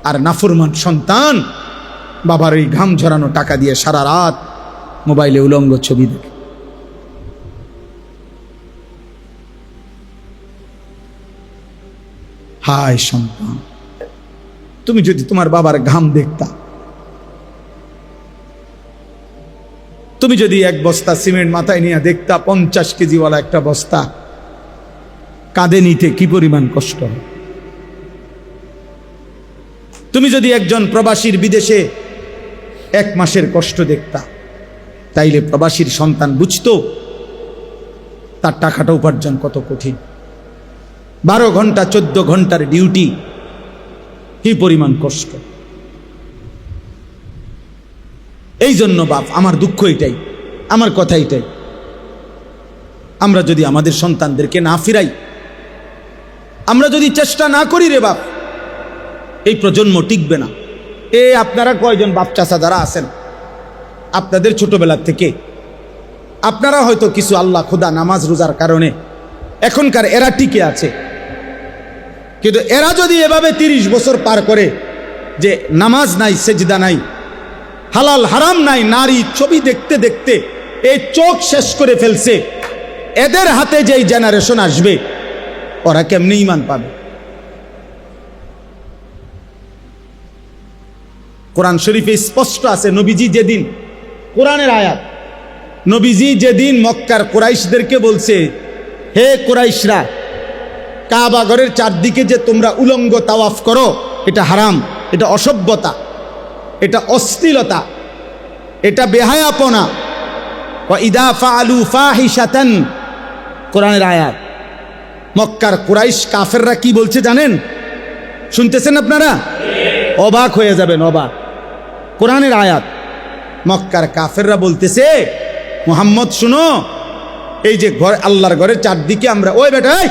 আর নাফরমান সন্তান বাবার এই ঘাম ঝরানো টাকা দিয়ে সারা রাত মোবাইলে উলঙ্গ ছবি দেখে। হায় সন্তান, তুমি যদি তোমার বাবার ঘাম দেখতা, তুমি যদি এক বস্তা সিমেন্ট মাথায় নিয়ে দেখতা 50 কেজিওয়ালা একটা বস্তা কাঁধে নিতে কি পরিমাণ কষ্ট হয়। তুমি যদি একজন প্রবাসীর বিদেশে 1 মাসের কষ্ট দেখতা, তাইলে প্রবাসীর সন্তান বুঝতো তার টাকাটা উপার্জন কত কঠিন। 12 ঘন্টা 14 ঘন্টার ডিউটি, কি পরিমাণ কষ্ট। এই জন্য বাপ, আমার দুঃখ এটাই, আমার কথা এটাই, আমরা যদি আমাদের সন্তানদেরকে না ফিরাই, আমরা যদি চেষ্টা না করি রে বাপ, এই প্রজন্ম টিকবে না। আপনারা কয়জন বাপ চাচা যারা আছেন, আপনাদের ছোটবেলার থেকে আপনারা হয়তো কিছু আল্লাহ খোদা নামাজ রোজার কারণে এখনকার এরা টিকে আছে, কিন্তু এরা যদি এভাবে 30 বছর পার করে যে নামাজ নাই, সেজদা নাই, হালাল হারাম নাই, নারী ছবি দেখতে দেখতে এই চোখ শেষ করে ফেলছে, এদের হাতে যেই জেনারেশন আসবে ওরা কেমনে ঈমান পাবে? কোরআন শরীফে স্পষ্ট আছে, নবীজি যেদিন, কোরআনের আয়াত, নবীজি যেদিন মক্কার কুরাইশদেরকে বলছে, হে কুরাইশরা, কাবা ঘরের চারদিকে যে তোমরা উলঙ্গ তাওয়াফ করো, এটা হারাম, এটা অসভ্যতা, এটা অশ্লীলতা, এটা বেহায়াপনা। ওয়া ইদা ফাআলু ফাহিশাতান, কোরআনের আয়াত। মক্কার কুরাইশ কাফেররা কি বলছে জানেন? শুনতেছেন আপনারা? অবাক হয়ে যাবেন, অবাক। কোরআনের আয়াত। মক্কার কাফেররা বলতেছে, মুহাম্মদ শুনো, এই যে ঘর, আল্লাহর ঘরের চারদিকে আমরা, ওই বেটা এই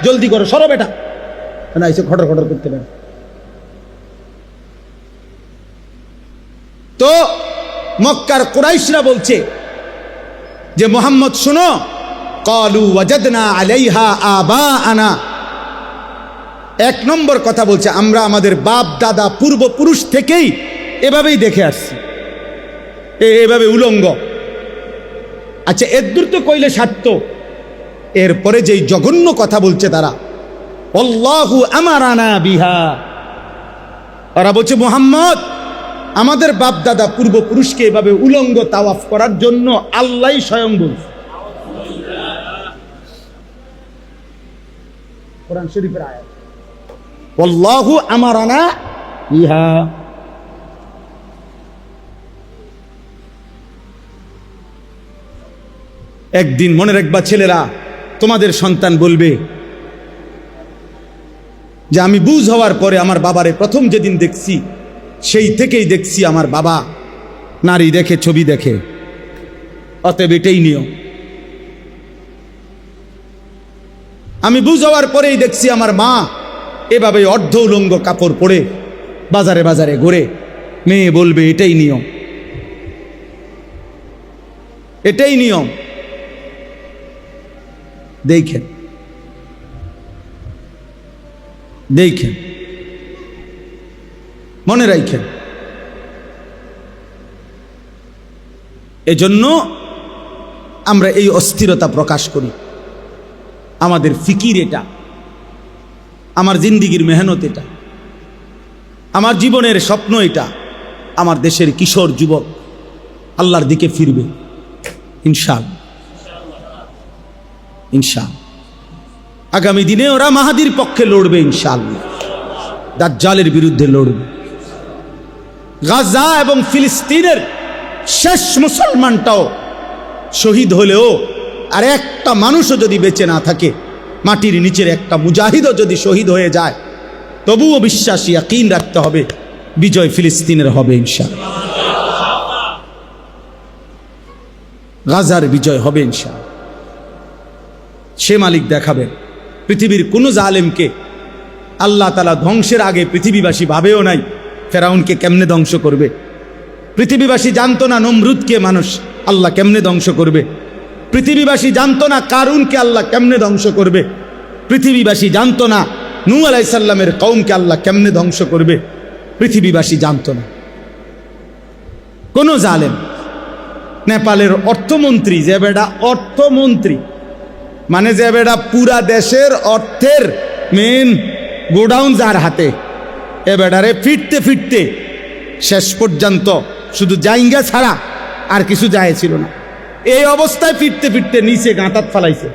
জলদি করো, সরো বেটা, না এসে খটর খটর করতে পারে। তো মক্কার কুরাইশরা বলছে যে মুহাম্মদ শুনো, ক্বালু ওয়াজাদনা আলাইহা আবাআনা, 1 নম্বর কথা বলছে, আমরা আমাদের বাপ দাদা পূর্বপুরুষ থেকেই এভাবেই দেখে আসছি, এভাবে উলঙ্গ। আচ্ছা এর দূর তো কইলে স্বার্থ, এরপরে যেই জঘন্য কথা বলছে তারা, আল্লাহু আমারানা বিহা, ওরা বলছে মুহাম্মদ আমাদের বাপ দাদা পূর্বপুরুষকে এভাবে উলঙ্গ তাওয়াফ করার জন্য আল্লাহই স্বয়ং বলছে। কোরআন শরীফের আয়াত, আল্লাহু আমারানা বিহা। একদিন মনে রাখবা ছেলেরা, তোমাদের সন্তান বলবে যে আমি বুঝ হওয়ার পরে আমার বাবারে প্রথম যেদিন দেখছি সেই থেকেই দেখছি আমার বাবা নারী দেখে, ছবি দেখে, অতএব এটাই নিয়ম। আমি বুঝাবার পরেই দেখছি আমার মা এভাবে অর্ধ উলঙ্গ কাপড় পরে বাজারে বাজারে ঘুরে। মেয়ে বলবে এটাই নিয়ম, এটাই নিয়ম। দেখেন দেখেন, মনে রাখেন। এজন্য আমরা এই অস্থিরতা প্রকাশ করি। আমাদের ফিকির এটা, আমার জিন্দিগির মেহনত এটা, আমার জীবনের স্বপ্ন এটা। আমার দেশের কিশোর যুবক আল্লাহর দিকে ফিরবে ইনশাআল্লাহ, ইনশাআল্লাহ। আগামী দিনে ওরা মাহাদির পক্ষে লড়বে ইনশাআল্লাহ, দাজ্জালের বিরুদ্ধে লড়বে। গাজা এবং ফিলিস্তিনের শেষ মুসলমানটাও শহীদ হলেও আর একটা মানুষও যদি বেঁচে না থাকে, মাটির নিচের একটা মুজাহিদও যদি শহীদ হয়ে যায়, তবুও বিশ্বাসী ইয়াকিন রাখতে হবে বিজয় ফিলিস্তিনের হবে ইনশাআল্লাহ, গাজার বিজয় হবে ইনশাআল্লাহ। সে মালিক দেখাবেন। পৃথিবীর কোনো জালেমকে আল্লাহ তাআলা ধ্বংসের আগে পৃথিবীবাসী ভাবেও নাই ফেরাউনকে কেমনে ধ্বংস করবে। পৃথিবীবাসী জানতো না নমরুদকে মানুষ আল্লাহ কেমনে ধ্বংস করবে। পৃথিবীবাসী জানতো না কারুনকে আল্লাহ কেমনে ধ্বংস করবে। পৃথিবীবাসী জানতো না নূহ আলাইহিস সালামের কওমকে আল্লাহ কেমনে ধ্বংস করবে। পৃথিবীবাসী জানতো না। কোন জালেম, নেপালের অর্থমন্ত্রী, যে বেটা অর্থমন্ত্রী মানে যে বেটা পুরা দেশের অর্থের মেন গোডাউন যার হাতে, এ বেটারে ফিরতে ফিরতে শেষ পর্যন্ত শুধু জাইঙ্গা ছাড়া আর কিছু যায় ছিল না। এই অবস্থায় ফিরতে ফিরতে নিচে গাঁতাত ফালাইছে।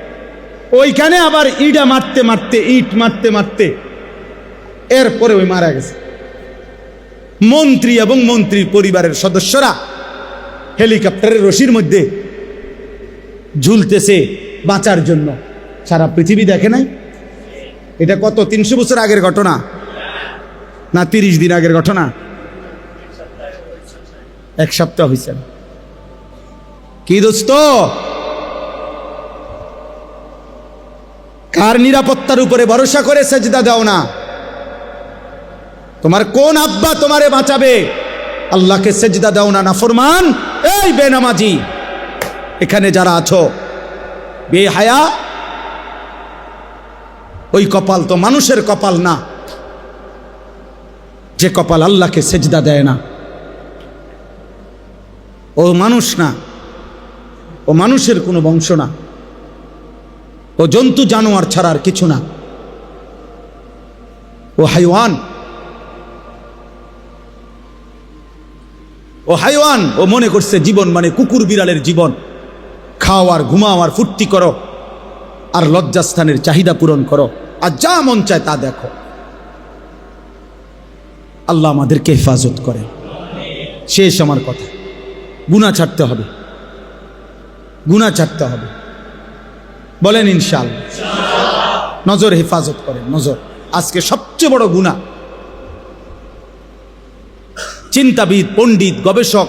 ওইখানে আবার ইটা মারতে মারতে, ইট মারতে মারতে এরপরে ওই মারা গেছে। মন্ত্রী এবং মন্ত্রীর পরিবারের সদস্যরা হেলিকপ্টারের রশির মধ্যে ঝুলতেছে বাঁচার জন্য। সারা পৃথিবী দেখে নাই। এটা কত 300 বছর আগের ঘটনা না 30 দিন আগের ঘটনা? এক সপ্তাহ হয়েছে। কি দোস্ত, কার নিরাপত্তার উপরে ভরসা করে সেজদা দাও না? তোমার কোন আব্বা তোমারে বাঁচাবে? আল্লাহকে সেজদা দাও না নাফরমান। এই বেনামাজি, এখানে যারা আছো বেহায়া, ওই কপাল তো মানুষের কপাল না যে কপাল আল্লাহকে সেজদা দেয় না। ও মানুষ না, ও মানুষের কোনো বংশ না, ও জন্তু জানোয়ার ছাড়া আর কিছু না, ও হাইওয়ান, ও হাইওয়ান। ও মনে করছে জীবন মানে কুকুর বিড়ালের জীবন। খাও আর ঘুমাও আর ফুর্তি করো আর লজ্জাস্থানের চাহিদা পূরণ করো আর যা মন চায় তা দেখো। আল্লাহ আমাদেরকে হেফাজত করে। শেষ আমার কথা, গুনাহ ছাড়তে হবে, গুনাহ ছাড়তে হবে। বলেন ইনশাআল্লাহ। নজর হেফাজত করেন, নজর। আজকে সবচেয়ে বড় গুনাহ, চিন্তাবিদ, পণ্ডিত, গবেষক,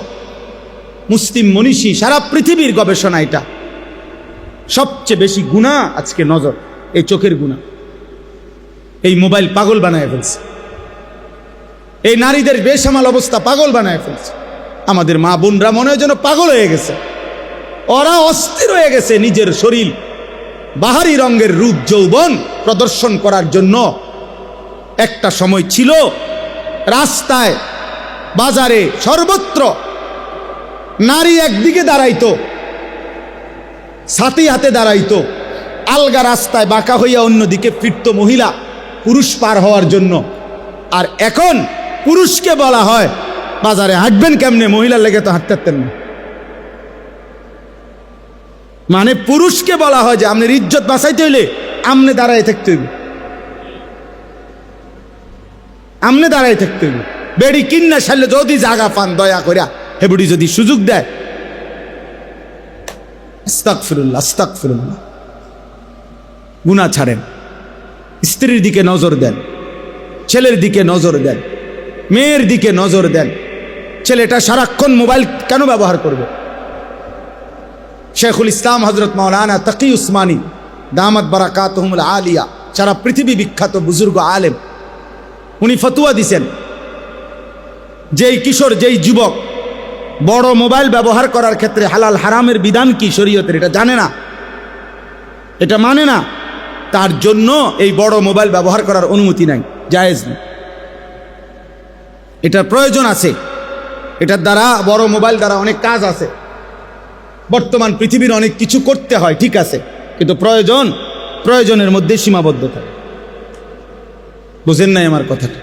মুসলিম মনীষী, সারা পৃথিবীর গবেষণা, এটা সবচেয়ে বেশি গুনাহ আজকে নজর, এই চোখের গুনাহ। এই মোবাইল পাগল বানায় ফেলছে, এই নারীদের বেসামাল অবস্থা পাগল বানায় ফেলছে। আমাদের মা বোনরা মনে হয় যেন পাগল হয়ে গেছে। ওরা অস্থির হয়ে গেছে নিজের শরীর, বাহারি রঙের রূপ যৌবন প্রদর্শন করার জন্য। একটা সময় ছিল রাস্তায়, বাজারে, সর্বত্র নারী একদিকে দাঁড়াইতো, ছাতি হাতে দাঁড়াইতো, আলগা রাস্তায় বাঁকা হইয়া অন্যদিকে ফিরত মহিলা পুরুষ পার হওয়ার জন্য। আর এখন পুরুষকে বলা হয় বাজারে হাঁটবেন কেমনে, মহিলার লেগে তো হাঁটতে পারতেন না। মানে পুরুষকে বলা হয় যে আপনার ইজ্জত বাঁচাইতে হইলে আমনে দাঁড়ায় থাকতে হইবে, আমনে দাঁড়ায় থাকতে হইবে। বেড়ি কিন্না সারলে যদি জাগা পান দয়া করিয়া হেবুড়ি যদি সুযোগ দেয়, আস্তাগফিরুল্লাহ, আস্তাগফিরুল্লাহ। গুনাহ ছাড়েন, স্ত্রীর দিকে নজর দেন, ছেলের দিকে নজর দেন, মেয়ের দিকে নজর দেন। ছেলেটা সারাক্ষণ মোবাইল কেন ব্যবহার করবে? শেখুল ইসলাম হজরত মাওলানা তাকি উসমানী দামাত বারাকাতুহুমুল আলিয়া, সারা পৃথিবী বিখ্যাত বুজুর্গ আলেম, উনি ফতোয়া দিছেন যেই কিশোর, যেই যুবক বড় মোবাইল ব্যবহার করার ক্ষেত্রে হালাল হারামের বিধান কি শরীয়তের এটা জানে না, এটা মানে না, তার জন্য এই বড় মোবাইল ব্যবহার করার অনুমতি নাই, জায়েজ নেই। এটার প্রয়োজন আছে, এটার দ্বারা বড় মোবাইল দ্বারা অনেক কাজ আছে, বর্তমান পৃথিবীর অনেক কিছু করতে হয়, ঠিক আছে, কিন্তু প্রয়োজনের মধ্যে সীমাবদ্ধ থাকে। বুঝেন নাই আমার কথাটা?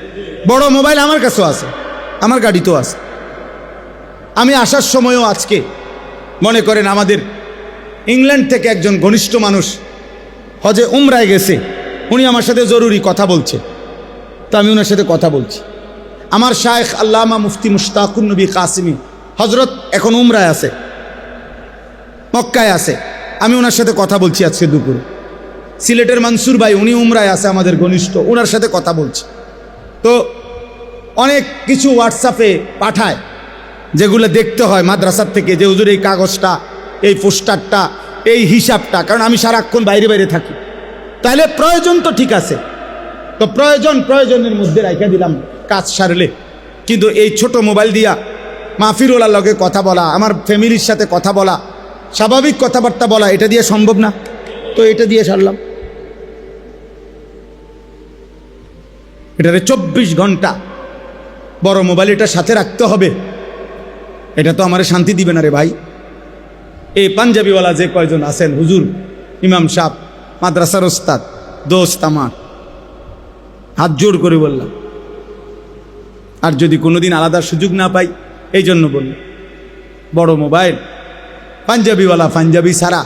বড় মোবাইল আমার কাছেও আছে, আমার গাড়িতেও আছে। আমি আসার সময়ও আজকে মনে করেন আমাদের ইংল্যান্ড থেকে একজন ঘনিষ্ঠ মানুষ হজে উমরায় গেছে, উনি আমার সাথে জরুরি কথা বলছে, তো আমি ওনার সাথে কথা বলছি। আমার শায়েখ আল্লামা মুফতি মুশতাকুন নবী কাসিমি হজরত এখন উমরায় আছে, মক্কায় আছে, আমি ওনার সাথে কথা বলছি আজকে দুপুরে। সিলেটের মনসুর ভাই উনি উমরায় আছে, আমাদের ঘনিষ্ঠ, ওনার সাথে কথা বলছি। তো অনেক কিছু হোয়াটসঅ্যাপে পাঠায় যেগুলো দেখতে হয় মাদ্রাসার থেকে, যে হুজুর এই কাগজটা, এই পোস্টারটা, এই হিসাবটা, কারণ আমি সারাক্ষণ বাইরে বাইরে থাকি। তাহলে প্রয়োজন তো ঠিক আছে, তো প্রয়োজনের মধ্যে রাখা দিলাম কাজ সারলে, কিন্তু এই ছোট মোবাইল দিয়া মাহফিরুল্লাহর লগে কথা বলা, আমার ফ্যামিলির সাথে কথা বলা, স্বাভাবিক কথাবার্তা বলা, এটা দিয়ে সম্ভব না, তো এটা দিয়ে সারলাম। এটারে 24 ঘন্টা বড় মোবাইল এটা সাথে রাখতে হবে, এটা তো আমার শান্তি দিবে না রে ভাই। এই পাঞ্জাবিওয়ালা যে কয়জন আছেন, হুজুর, ইমাম সাহেব, মাদ্রাসার ওস্তাদ, দোস্ত আমার, হাত জোর করে বললাম, আর যদি কোনোদিন আলাদা সুযোগ না পাই, এই জন্য বলল, বড় মোবাইল পাঞ্জাবিওয়ালা পাঞ্জাবি ছাড়া,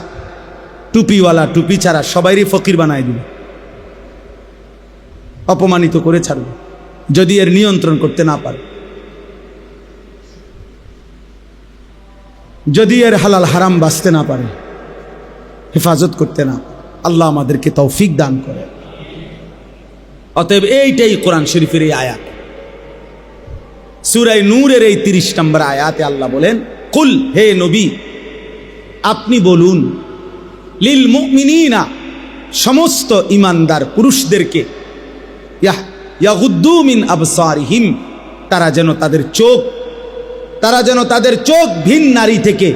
টুপিওয়ালা টুপি ছাড়া সবাইরই ফকির বানায় দিবে, অপমানিত করে ছাড়বে যদি এর নিয়ন্ত্রণ করতে না পারে, যদি এর হালাল হারাম বাঁচতে না পারে, হেফাজত করতে না। আল্লাহ আমাদেরকে তৌফিক দান করে। অতএব এইটাই কোরআন শরীফের এই আয়াত, সূরা নূরের এই 30 নম্বর আয়াতে আল্লাহ বলেন, কুল, হে নবী আপনি বলুন, লিল মুমিনিনা, সমস্ত ইমানদার পুরুষদেরকে, ইয়াগুদ্দু মিন আবসারিহিম, তারা যেন তাদের চোখ ভিন নারী থেকে,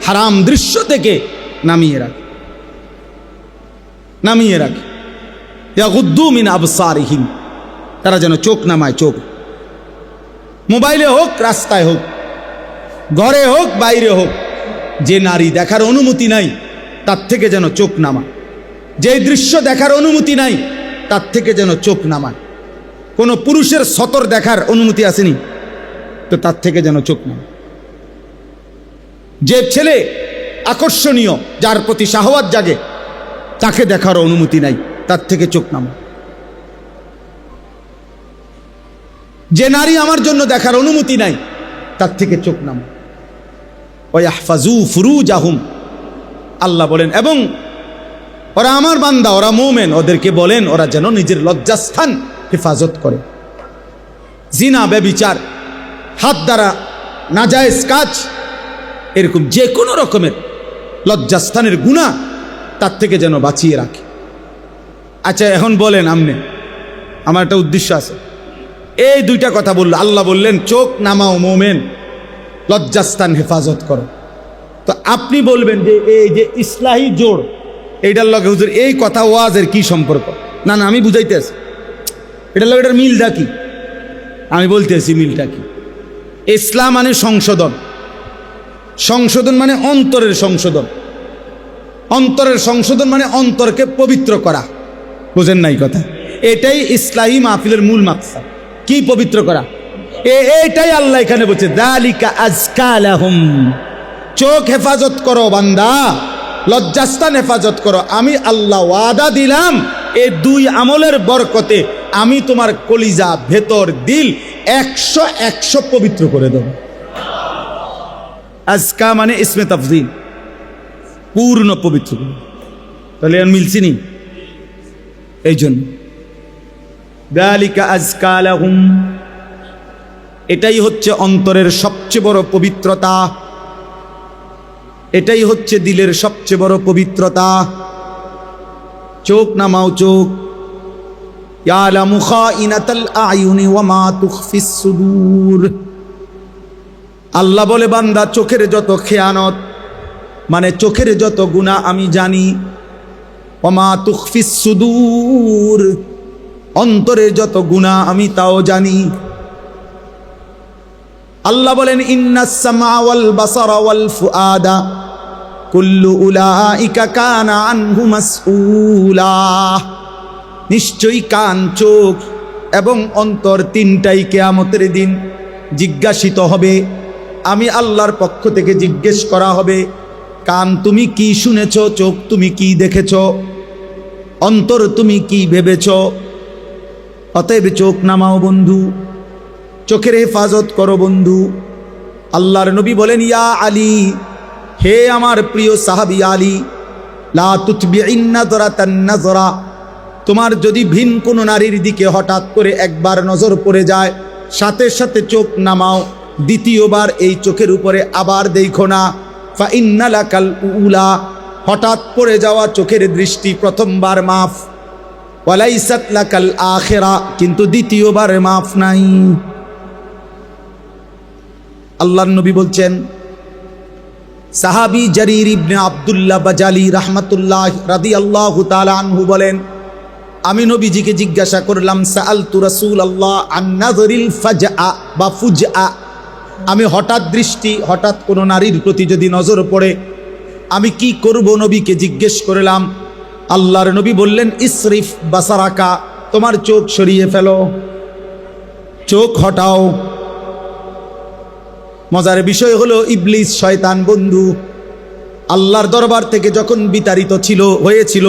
হারাম দৃশ্য থেকে নামিয়ে রাখে। ইয়াগুদ্দু মিন আবসারিহিম, তারা যেন চোখ নামায়। চোখ মোবাইলে হোক, রাস্তায় হোক, ঘরে হোক, বাইরে হোক, যে নারী দেখার অনুমতি নাই তার থেকে যেন চোখ নামায়, যে দৃশ্য দেখার অনুমতি নাই তার থেকে যেন চোখ নামায়। কোনো পুরুষের সতর দেখার অনুমতি আসেনি, তো তার থেকে যেন চোখ নামায়। যে ছেলে আকর্ষণীয়, যার প্রতি শাহওয়াত জাগে, তাকে দেখার অনুমতি নাই, তার থেকে চোখ নামায়। যে নারী আমার জন্য দেখার অনুমতি নাই, তার থেকে চোখ নামায়। ওয়াহফাজু ফুরুজাহুম, আল্লাহ বলেন, এবং ওরা আমার বান্দা, ওরা মুমিন, ওদেরকে বলেন ওরা যেন নিজের লজ্জাস্থান হেফাজত করে। জিনা, ব্যভিচার, হাত দ্বারা নাজায়েজ কাজ, এরকম যে কোনো রকমের লজ্জাস্থানের গুনাহ তার থেকে যেন বাঁচিয়ে রাখে। আচ্ছা এখন বলেন, আমার একটা উদ্দেশ্য আছে, এই দুইটা কথা বললো, আল্লাহ বললেন চোখ নামাও মুমিন, লজ্জাস্থান হেফাজত করো। তো আপনি বলবেন যে এই যে ইসলাহি জোড়, এইটার লগে হুজুর এই কথা ওয়াজের কি সম্পর্ক? না না, আমি বুঝাইতেছি এটার লগে এটার মিলটা কি, আমি বলতেছি মিলটা কি। ইসলাম মানে সংশোধন, সংশোধন মানে অন্তরের সংশোধন, অন্তরের সংশোধন মানে অন্তরকে পবিত্র করা। বুঝেন নাই কথা? এটাই ইসলাহি মাহফিলের মূল মাকসাদ। কি পবিত্র করা? এইটাই আল্লাহ এখানে বলছে, যালিকা আযকা লাহুম, চোখ হেফাজত করো বান্দা, লজ্জাস্থান হেফাজত করো। আমি আল্লাহ ওয়াদা দিলাম, এই দুই আমলের বরকতে আমি তোমার কলিজা, ভেতর, দিল 100 পবিত্র করে দেব। আজকা মানে ইসমে তাফজিল, পূর্ণ পবিত্র। তাহলে আর মিলছি নি? এই জন্য যালিকা আযকা লাহুম, এটাই হচ্ছে অন্তরের সবচেয়ে বড় পবিত্রতা, এটাই হচ্ছে দিলের সবচেয়ে বড় পবিত্রতা। চোখ নামাও, চোখ। ইয়ালামু খাইনাতাল আয়ুনি ওয়া মা তুখফিস সুদূর। আল্লাহ বলে, বান্দা চোখের যত খেয়ানত, মানে চোখের যত গুনাহ আমি জানি। ওয়া মা তুখফিস সুদূর, অন্তরের যত গুনাহ আমি তাও জানি। আল্লাহ বলেন, ইন্নাস সামা ওয়াল বাসারা ওয়াল ফুআদা কুল্লু উলাইকা কানা আনহু মাসউলা। নিশ্চয়ই কান, চোখ এবং অন্তর তিনটাই কিয়ামতের দিন জিজ্ঞাসিত হবে। আমি আল্লাহর পক্ষ থেকে জিজ্ঞেস করা হবে, কান তুমি কি শুনেছ, চোখ তুমি কি দেখেছ, অন্তর তুমি কি ভেবেছ। অতএব চোখ নামাও বন্ধু, চোখের হেফাজত করো বন্ধু। আল্লাহর নবী বলেন, ইয়া আলী, হে আমার প্রিয় সাহাবী আলী, লা তুতবিইন নাযরাতান নাযরা, তোমার যদি ভিন কোনো নারীর দিকে হঠাৎ করে একবার নজর পড়ে যায়, সাথে সাথে চোখ নামাও, দ্বিতীয়বার এই চোখের উপরে আবার দেখো না। ফা ইন্না লাকাল উলা, হঠাৎ পড়ে যাওয়া চোখের দৃষ্টি প্রথমবার মাফ। ওয়ালাইসাত লাকাল আখিরা, কিন্তু দ্বিতীয়বার মাফ নাই। আল্লাহর নবী বলছেন, সাহাবী জারির ইবনে আব্দুল্লাহ বাজালি রাহমাতুল্লাহ রাদিয়াল্লাহু তাআলা আনহু বলেন, আমি নবীজিকে জিজ্ঞাসা করলাম, সাআলতু রাসূলুল্লাহ আন নাযরিল ফাজআ বা ফুজআ, আমি হঠাৎ দৃষ্টি, হঠাৎ কোনো নারীর প্রতি যদি নজর পড়ে আমি কি করব, নবীকে জিজ্ঞেস করলাম। আল্লাহর নবী বললেন, ইসরিফ বাসারাকা, তোমার চোখ সরিয়ে ফেলো, চোখ হটাও। মজার বিষয় হলো, ইবলিস শয়তান বন্ধু আল্লাহর দরবার থেকে যখন বিতাড়িত হয়েছিল,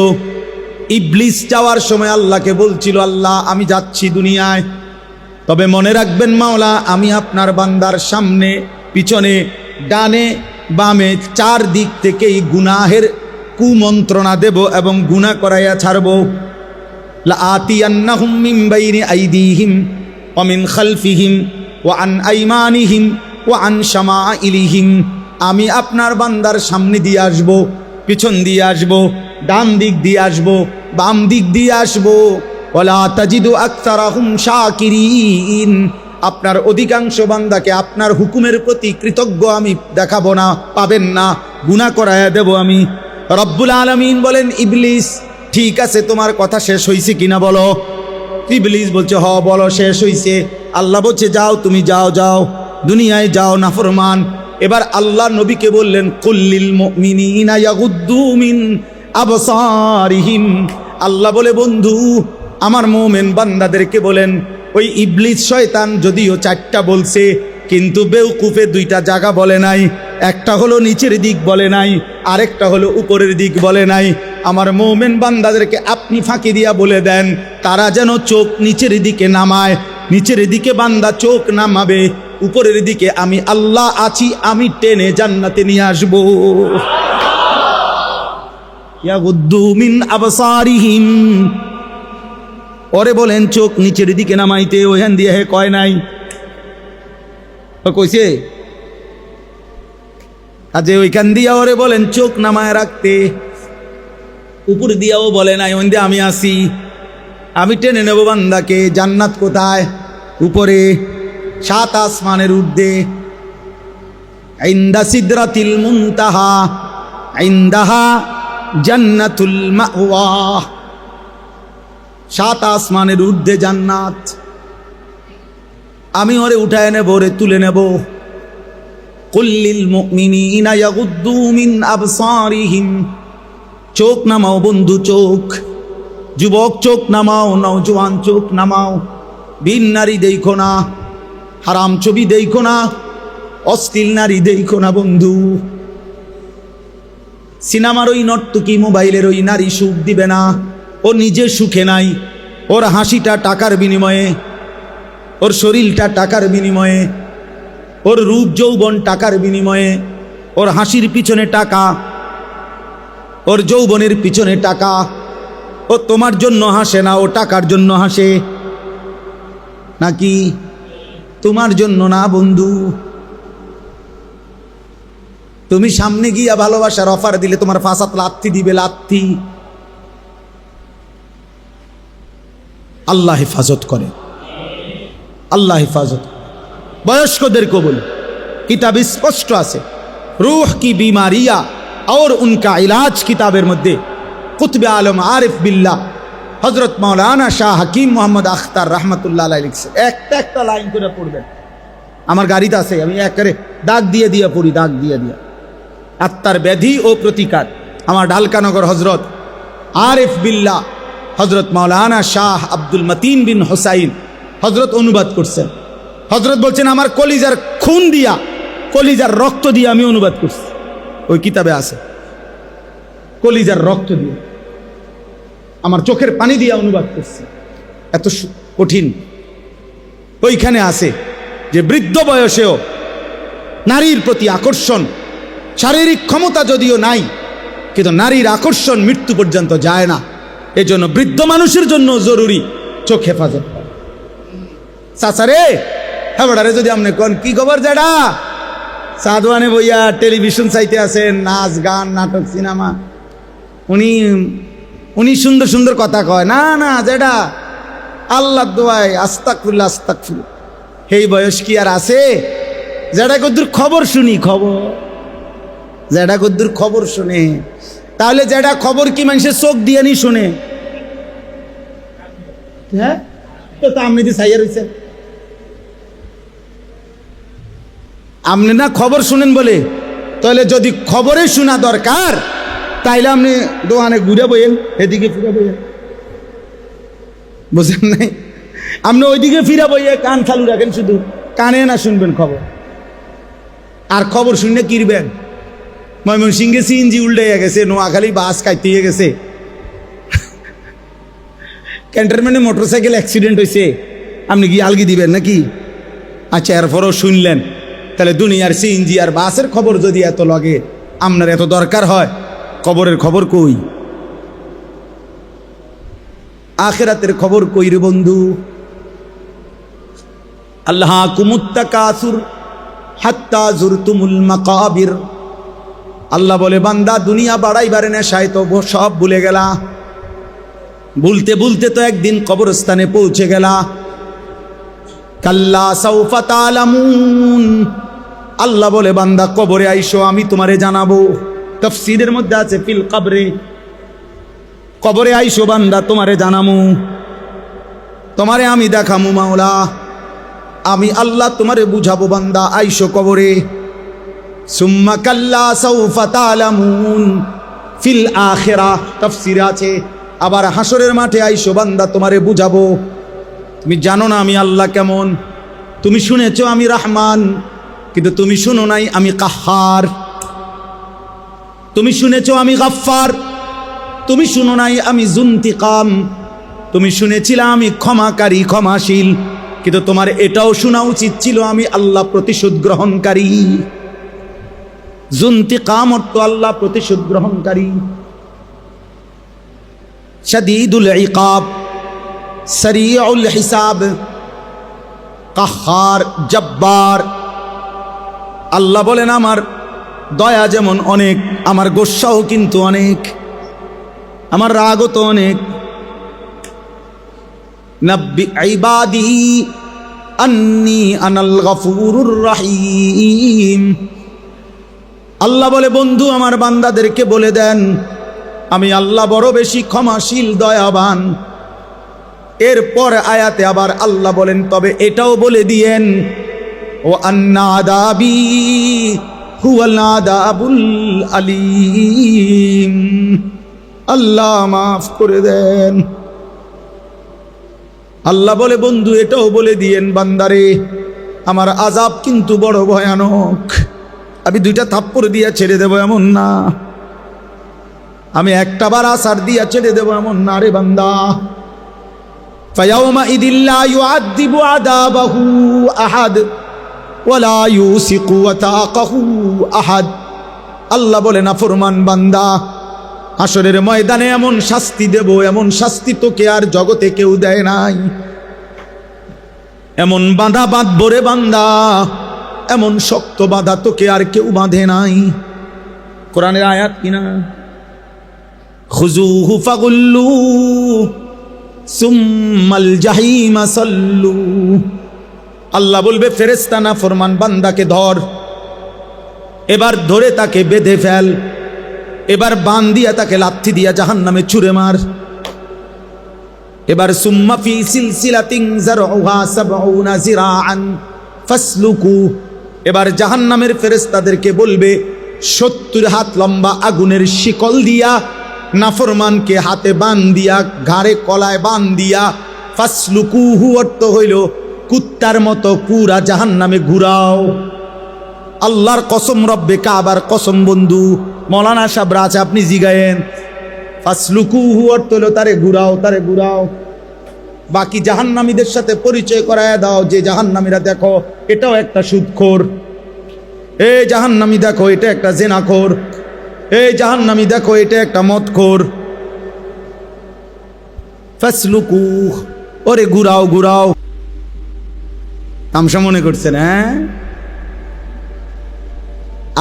ইবলিস যাওয়ার সময় আল্লাহকে বলছিল, আল্লাহ আমি যাচ্ছি দুনিয়ায়, তবে মনে রাখবেন মাওলা, আমি আপনার বান্দার সামনে, পিছনে, ডানে, বামে, চার দিক থেকেই গুনাহের কুমন্ত্রণা দেব এবং গুনাহ করাইয়া ছাড়ব। লা আতিয়ান্নাহুম মিন বাইনি আইদিহিম ওয়া মিন খালফিহিম ওয়া আন আইমানিহিম ওয়া আন শামাইলিহিম, আমি আপনার বান্দার সামনে দিয়ে আসব, পিছন দিয়ে আসব, ডান দিক দিয়ে আসব, বাম দিক দিয়ে আসব। ওয়ালা তাজিদু আকতারাহুম শাকিরিন, আপনার অধিকাংশ বান্দাকে আপনার হুকুমের প্রতি কৃতজ্ঞ আমি দেখাবো না, পাবেন না, গুনাহ করায়া দেব আমি। রব্বুল আলামিন বলেন, ইবলিস ঠিক আছে, তোমার কথা শেষ হইছে কিনা বলো। ইবলিস বলছে, হ বলো, শেষ হইছে। আল্লাহ বলছে, যাও তুমি, যাও যাও, দুনিয়ায় যাও নাফরমান। এবার আল্লাহ নবীকে বললেন, কুল্লিল মুমিনিনা ইয়াগুদ্দু মিন আবসারিহিম, আল্লাহ বলে, বন্ধু আমার মুমিন বান্দাদেরকে বলেন, ওই ইবলিস শয়তান যদিও চারটা বলছে, কিন্তু বেউকুফে দুইটা জায়গা বলে নাই। একটা হলো নিচের দিক বলে নাই, আরেকটা হলো উপরের দিক বলে নাই। আমার মুমিন বান্দাদেরকে আপনি ফাঁকি দিয়া বলে দেন, তারা যেন চোখ নিচের দিকে নামায়। নিচের দিকে বান্দা চোখ নামাবে, উপরের দিকে আমি আল্লাহ আছি, আমি টেনে জান্নাতে নিয়ে আসবো। ইয়াগুদ্দু মিন আবসারিহিম, ওরে বলেন চোখ নিচের দিকে নামাইতে, ওখান দিয়ে হে কয় নাই, কইছে আজে ওইখান দিয়া ওরে বলেন চোখ নামায় রাখতে, উপর দিয়াও বলে নাই, ওই দিয়ে আমি আসি, আমি টেনে নেব বান্দাকে। জান্নাত কোথায়? উপরে, সাত আসমানের ঊর্ধ্বে। ইনদা সিদরাতিল মুনতাহা ইনদাহা জান্নাতুল মাওয়া, সাত আসমানের ঊর্ধ্বে জান্নাত। আমি ওরে উঠায় নেব, ওরে তুলে নেব। কুল্লিল মুমিনিনা ইয়াগুদ্দু মিন আবসারিহিম, চোখ নামাও বন্ধু, চোখ। যুবক চোখ নামাও, নওজোয়ান চোখ নামাও। বিন নারী দেখো না, হারাম ছবি দেখো না, অশ্লীল নারী দেখো না বন্ধু। সিনেমার ওই নর্তকী, মোবাইলের ওই নারী সুখ দিবে না, ও নিজে সুখে নাই। ওর হাসিটা টাকার বিনিময়ে, ওর শরীরটা টাকার বিনিময়ে, ওর রূপ যৌবন টাকার বিনিময়ে, ওর হাসির পিছনে টাকা, ওর যৌবনের পিছনে টাকা। ও তোমার জন্য হাসে না, ও টাকার জন্য হাসে। নাকি তোমার জন্য না বন্ধু। তুমি সামনে গিয়া ভালোবাসার অফার দিলে তোমার ফাঁসাত লাথি দিবে, লাথি। আল্লাহ হেফাজত করে, আল্লাহ হেফাজত। বয়স্কদেরকে বলি, কিতাব স্পষ্ট আছে, রূহ কি বিমারিয়া और उनका इलाज किताबेर मध्य कुतुब आलम आरिफ बिल्ला हजरत मौलाना शाह हकीम मोहम्मद अख्तर रहमतुल्लाह अलैहि लिखছে, একটা লাইন করে পড়বেন। আমার গাড়িতে আছে, আমি এক করে দাগ দিয়ে দিয়ে পড়ি, দাগ দিয়ে দিয়ে। আত্মার ব্যাধি ও প্রতিকার, আমার ঢালকানগর হজরত আরিফ বিল্লা হজরত মৌলানা শাহ আব্দুল মতিন বিন হুসাইন হজরত অনুবাদ করছেন। হজরত বলছেন, আমার কলিজার খুন দিয়া, কলিজার রক্ত দিয়ে আমি অনুবাদ করছি। ওই কিতাবে আছে, কলিজার রক্ত দিয়ে, আমার চোখের পানি দিয়ে অনুবাদ করছি। এত কঠিন। ওইখানে আছে যে বৃদ্ধ বয়সেও নারীর প্রতি আকর্ষণ, শারীরিক ক্ষমতা যদিও নাই, কিন্তু নারীর আকর্ষণ মৃত্যু পর্যন্ত যায় না। এজন্য বৃদ্ধ মানুষের জন্য জরুরি চোখ হেফাজত করা। চাচারে হেবারে যদি আপনি কোন কি খবর যেটা সাদওয়ানে বইয়া টেলিভিশন চাইতে আছেন, নাচ গান নাটক সিনেমা, উনি সুন্দর সুন্দর কথা কয় না, না যেটা আল্লাহ দোয়ায় আস্তাগফিরুল্লাহ আস্তাগফিরুল্লাহ, এই বয়স কি আর আছে? যেটা কদ্দুর খবর শুনি, খবর যেটা কদ্দুর খবর শুনে, তাহলে যেটা খবর কি মানুষের চোখ দিয়ে নি শুনে? হ্যাঁ, তো আপনি দি সাইয়া রয়েছে, আপনি না খবর শুনেন বলে, তাহলে যদি খবরে শোনা দরকার তাইলে আপনি দোকানে ঘুরে বইয়েন, এদিকে ফিরে বইয়েন, বুঝেন নাই? আপনি ওইদিকে ফিরে বইয়ে কান চালু রাখেন, শুধু কানে না শুনবেন খবর। আর খবর শুনে কিরবেন? ময়মনসিংহে সিএনজি উল্টে গেছে, নোয়াখালী বাস কাইতে গেছে, ক্যান্টনমেন্টে মোটরসাইকেল অ্যাক্সিডেন্ট হয়েছে, আপনি কি আলগি দিবেন নাকি? আচ্ছা, এরপরও শুনলেন, তাহলে দুনিয়ার সিএনজি আর বাসের খবর যদি এত লাগে, আপনার এত দরকার হয়, কবরের খবর কই? আখিরাতের খবর কই রে বন্ধু? আল্লাহ কুমুত্তাকাসুর হাত্তা জুরতুমুল মাকাবির। আল্লাহ বলে, বান্দা দুনিয়া বাড়াইবারে নেশায় তো সব ভুলে গেলা, ভুলতে ভুলতে তো একদিন কবরস্থানে পৌঁছে গেলা। কাল্লা সাউফা তালামুন। আল্লাহ বলে, বান্দা কবরে আইসো, আমি তোমারে জানাবো। তাফসীরের মধ্যে আছে ফিল কবরে, কবরে আইসো বান্দা, তোমারে জানামু, তোমারে আমি দেখামু মাওলা, আমি আল্লাহ তোমারে বুঝাবো। বান্দা আইসো কবরে। সুম্মা কাল্লা সাউফা তালামুন ফিল আখিরা, তাফসীরে আছে আবার হাসরের মাঠে আইসো বান্দা, তোমারে বুঝাবো। তুমি জানো না আমি আল্লাহ কেমন, তুমি শুনেছো আমি রহমান, কিন্তু তুমি শুনো নাই আমি কাহ্হার। তুমি শুনেছো আমি গাফফার, তুমি শুনো নাই আমি যুনতিকাম। তুমি শুনেছিলে আমি ক্ষমাকারী, ক্ষমাশীল, কিন্তু তোমার এটাও শোনা উচিত ছিল আমি আল্লাহ প্রতিশোধ গ্রহণকারী। যুনতিকাম অর্থ আল্লাহ প্রতিশোধ গ্রহণকারী। শাদীদুল ইকাব, সরিউল হিসাব, কাহ্হার, জব্বার। আল্লাহ বলেন, আমার দয়া যেমন অনেক, আমার গোস্সাও কিন্তু অনেক, আমার রাগও তো অনেক। নব্বি ইবাদি আন্নী আনাল গফুরুর রহিম। আল্লাহ বলে, বন্ধু আমার বান্দাদেরকে বলে দেন আমি আল্লাহ বড় বেশি ক্ষমাশীল, দয়াবান। এরপর আয়াতে আবার আল্লাহ বলেন, তবে এটাও বলে দিয়েন ও আন্না আযাবি হুয়াল আযাবুল আলীম। আল্লাহ মাফ করে দেন। আল্লাহ বলে, বন্ধু এটাও বলে দিয়েন বান্দারে, আমার আযাব কিন্তু বড় ভয়ানক। আমি দুইটা থাপ্পড় দিয়া ছেড়ে দেব এমন না, আমি একটা বার আসার দিয়া ছেড়ে দেব এমন না রে বান্দা। ফায়াউমা ইদিল্লা ইউআযিবু আযাবাহু আহাদ ওয়ালা ইউসিকু ওয়াতাকাহু আহাদ। আল্লাহ বলে, নাফরমান বান্দা, হাসরের ময়দানে এমন শাস্তি দেব, এমন শাস্তি তোকে আর জগতে কেউ দেয় নাই। এমন বাঁধা বাঁধবো রে বান্দা, এমন শক্ত বাঁধা তোকে আর কেউ বাঁধে নাই। কোরআনের আয়াত কিনা? খুযুহু ফাগুল্লু সুম্মাল জাহিমা সাল্লু। আল্লাহ বলবে ফেরেশতা না ফরমান বান্দাকে ধর, এবার ধরে তাকে বেঁধে ফেল, এবার বান দিয়া তাকে লাথি দিয়া জাহান্নামে ছুঁড়ে মার। এবার সুম্মা ফি সিলসিলাতিন যারউহা সাবউনা জিরাআন ফাসলুকু। এবার জাহান্নামের ফেরেশতাদেরকে বলবে 70 হাত লম্বা আগুনের শিকল দিয়া নাফরমানকে হাতে বান দিয়া, ঘাড়ে কলায় বান দিয়া, ফাসলুকুহু অর্থ হইল কুত্তার মতো পুরা জাহান্নামে ঘুরাও। আল্লাহর কসম, রব্বে কাবার কসম বন্ধু, মৌলানা সাহেবরা আছে, আপনি জিগায়েন। ফাসলুকুহু অর্থ হলো তারে ঘুরাও, তারে ঘুরাও। বাকি জাহান্নামীদের সাথে পরিচয় করায় দাও যে জাহান্নামীরা দেখো এটাও একটা সুদখোর, এই জাহান্নামী দেখো এটা একটা জেনাখোর, এই জাহান্নামী দেখো এটা একটা মদখোর। ফাসলুকু, ওরে ঘুরাও ঘুরাও। তামসা মনে করছেন? হ্যাঁ,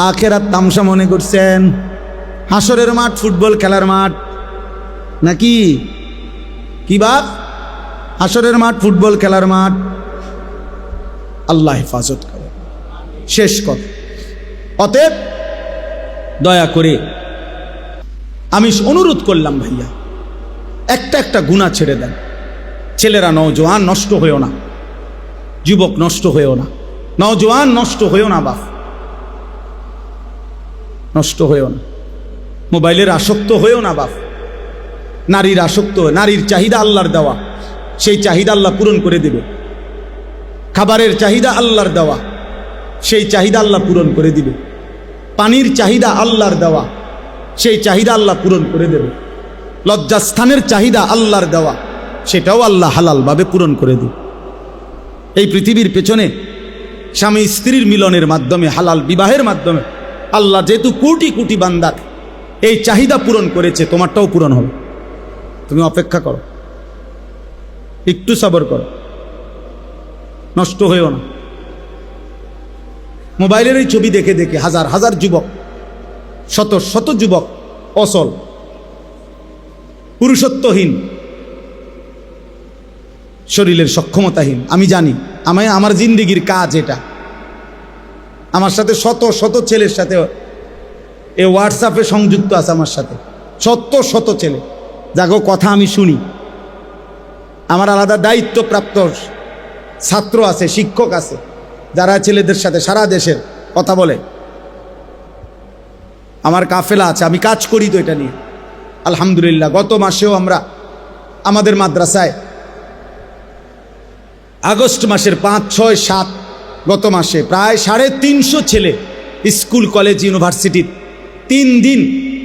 আখেরাত তামসা মনে করছেন? হাসরের মাঠ ফুটবল খেলার মাঠ নাকি? কি বাপ? হাসরের মাঠ ফুটবল খেলার মাঠ। আল্লাহ হেফাজত করে। শেষ কথা, অতএব দয়া করে আমি অনুরোধ করলাম ভাইয়া, একটা একটা গুনাহ ছেড়ে দেন। ছেলেরা, নওজোয়ান নষ্ট হয়েও না, যুবক নষ্ট হয়েও না, নওজোয়ান নষ্ট হয়েও না, বাপ নষ্ট হয়েও না, মোবাইলের আসক্ত হয়েও না বাপ, নারীর আসক্ত, নারীর চাহিদা আল্লাহর দেওয়া, সেই চাহিদা আল্লাহ পূরণ করে দিবে। খাবারের চাহিদা আল্লাহর দেওয়া, সেই চাহিদা আল্লাহ পূরণ করে দিবে। পানির চাহিদা আল্লাহর দেওয়া, সেই চাহিদা আল্লাহ পূরণ করে দেবে। লজ্জাস্থানের চাহিদা আল্লাহর দেওয়া, সেটাও আল্লাহ হালালভাবে পূরণ করে দিবে। এই পৃথিবীর পেছনে স্বামী স্ত্রীর মিলনের মাধ্যমে, হালাল বিবাহের মাধ্যমে আল্লাহ যেহেতু কোটি কোটি বান্দার এই চাহিদা পূরণ করেছে, তোমারটাও পূরণ হবে। তুমি অপেক্ষা করো, একটু সবর করো, নষ্ট হয়েও না। মোবাইলের এই ছবি দেখে দেখে হাজার হাজার যুবক, শত শত যুবক অসল, পুরুষত্বহীন, শরীরের সক্ষমতাহীন। আমি জানি, আমার জিন্দিগির কাজ এটা। আমার সাথে শত শত ছেলের সাথে এ হোয়াটসঅ্যাপে সংযুক্ত আছে, আমার সাথে শত শত ছেলে, যাগো কথা আমি শুনি। আমার আলাদা দায়িত্বপ্রাপ্ত ছাত্র আছে, শিক্ষক আছে, যারা ছেলেদের সাথে সারা দেশের কথা বলে। আমার কাফেলা আছে, আমি কাজ করি তো এটা নিয়ে আলহামদুলিল্লাহ। গত মাসেও আমরা আমাদের মাদ্রাসায় আগস্ট মাসের 5, 6, 7 গত মাসে প্রায় 350 ছেলে স্কুল কলেজ ইউনিভার্সিটির 3 দিন